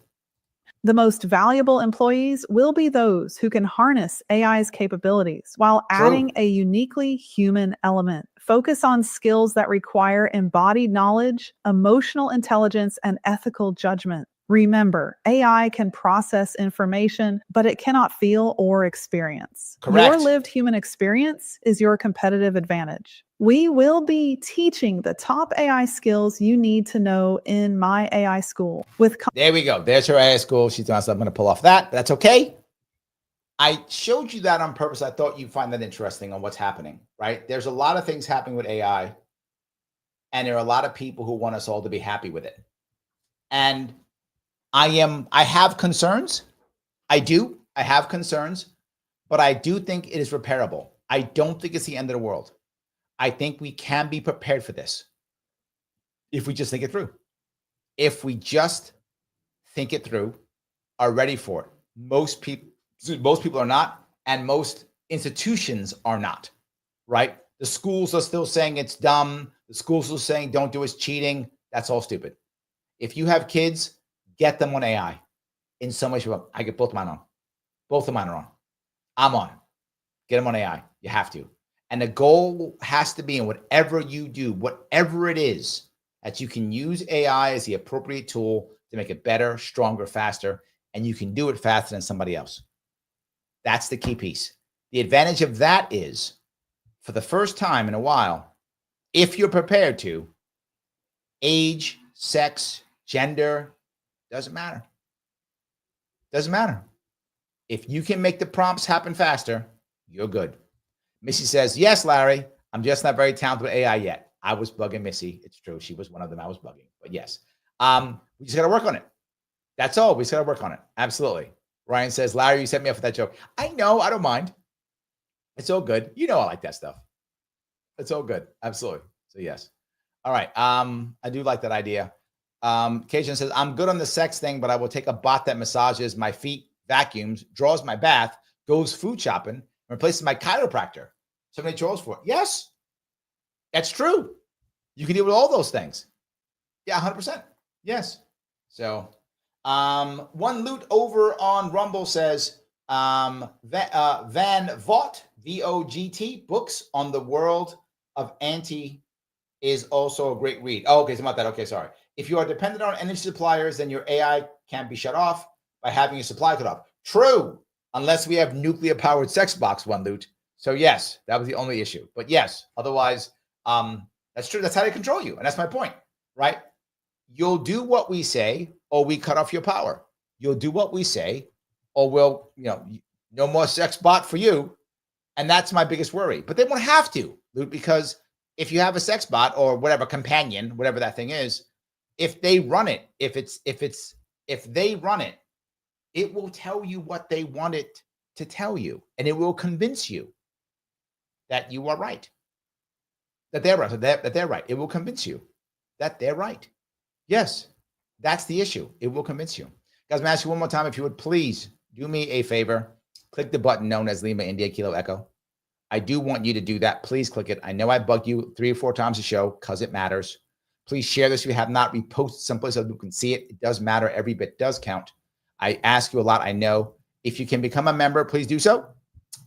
The most valuable employees will be those who can harness AI's capabilities while adding a uniquely human element. Focus on skills that require embodied knowledge, emotional intelligence, and ethical judgment. Remember, AI can process information, but it cannot feel or experience. Correct. Your lived human experience is your competitive advantage. We will be teaching the top AI skills you need to know in My AI School. There we go. There's her AI school. She's doing something. I'm going to pull off that. That's okay. I showed you that on purpose. I thought you'd find that interesting on what's happening, right? There's a lot of things happening with AI, and there are a lot of people who want us all to be happy with it. And I have concerns. I have concerns, but I do think it is repairable. I don't think it's the end of the world. I think we can be prepared for this if we just think it through. If we just think it through, are ready for it. Most people are not, and most institutions are not, right? The schools are still saying it's dumb. The schools are saying don't do, it's cheating. That's all stupid. If you have kids, get them on AI in some way. I get both of mine on. Both of mine are on. I'm on. Get them on AI. You have to. And the goal has to be in whatever you do, whatever it is, that you can use AI as the appropriate tool to make it better, stronger, faster, and you can do it faster than somebody else. That's the key piece. The advantage of that is, for the first time in a while, if you're prepared to, age, sex, gender, doesn't matter. Doesn't matter. If you can make the prompts happen faster, you're good. Missy says, yes, Larry, I'm just not very talented with AI yet. I was bugging Missy. It's true. She was one of them I was bugging. But yes, we just got to work on it. That's all. We just got to work on it. Absolutely. Ryan says, Larry, you set me up for that joke. I know. I don't mind. It's all good. You know I like that stuff. It's all good. Absolutely. So yes. All right. I do like that idea. Cajun says, I'm good on the sex thing, but I will take a bot that massages my feet, vacuums, draws my bath, goes food shopping, and replaces my chiropractor. Somebody draws for it. Yes, that's true. You can deal with all those things. Yeah, 100%. Yes. So one loot over on Rumble says, Van Vogt, V-O-G-T, books on the world of anti is also a great read. Oh, okay, so about that. Okay, sorry. If you are dependent on energy suppliers, then your AI can be shut off by having your supply cut off. True, unless we have nuclear-powered sex box, one loot. So yes, that was the only issue. But yes, otherwise, that's true. That's how they control you, and that's my point, right? You'll do what we say, or we cut off your power. You'll do what we say, or we'll, no more sex bot for you. And that's my biggest worry. But they won't have to, Loot, because if you have a sex bot or whatever companion, whatever that thing is, if they run it, if they run it, it will tell you what they want it to tell you, and it will convince you that you are right, that they're right, that they're right. It will convince you that they're right. Yes, that's the issue. It will convince you. Guys, I'm going to ask you one more time, if you would please do me a favor, click the button known as Lima India Kilo Echo. I do want you to do that. Please click it. I know I bug you 3 or 4 times a show because it matters. Please share this if you have not. Repost someplace so people can see it. It does matter. Every bit does count. I ask you a lot, I know. If you can become a member, please do so.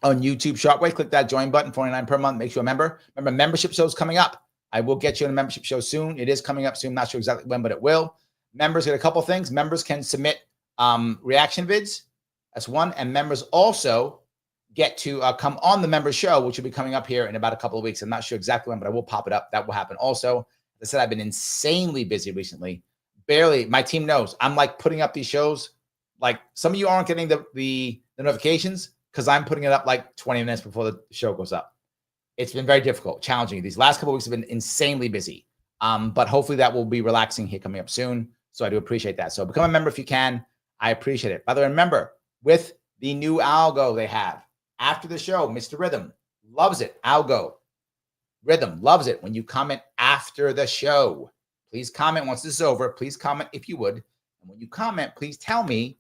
On YouTube, Sharpe Way, click that join button, $49 per month, makes you a member. Remember, membership show's coming up. I will get you on a membership show soon. It is coming up soon. Not sure exactly when, but it will. Members get a couple things. Members can submit reaction vids. That's one. And members also get to come on the member show, which will be coming up here in about a couple of weeks. I'm not sure exactly when, but I will pop it up. That will happen also. As I said, I've been insanely busy recently. Barely. My team knows. I'm like putting up these shows. Like some of you aren't getting the notifications because I'm putting it up like 20 minutes before the show goes up. It's been very difficult, challenging. These last couple of weeks have been insanely busy. But hopefully that will be relaxing here coming up soon. So I do appreciate that. So become a member if you can. I appreciate it. By the way, remember, with the new algo they have after the show, Mr. Rhythm loves it. Algo Rhythm loves it when you comment after the show. Please comment once this is over. Please comment if you would. And when you comment, please tell me,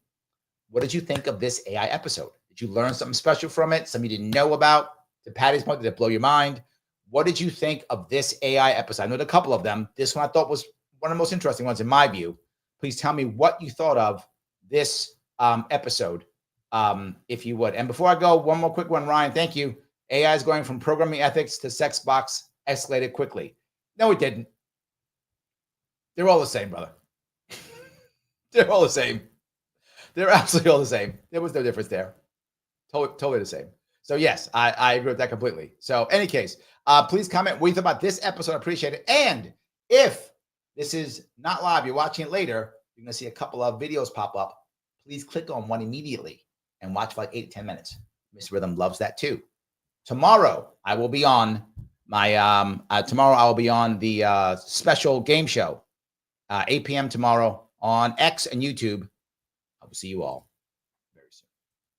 what did you think of this AI episode? Did you learn something special from it? Something you didn't know about? To Patty's point, did it blow your mind? What did you think of this AI episode? I know a couple of them. This one I thought was one of the most interesting ones in my view. Please tell me what you thought of this episode, if you would. And before I go, one more quick one, Ryan, thank you. AI is going from programming ethics to sex box, escalated quickly. No, it didn't. They're all the same, brother. They're all the same. They're absolutely all the same. There was no difference there. Totally the same. So yes, I agree with that completely. So any case, please comment what you thought about this episode. I appreciate it. And if this is not live, you're watching it later, you're going to see a couple of videos pop up. Please click on one immediately and watch for like 8 to 10 minutes. Miss Rhythm loves that too. Tomorrow, I will be on my, tomorrow I will be on the special game show, 8 p.m. tomorrow on X and YouTube. I will see you all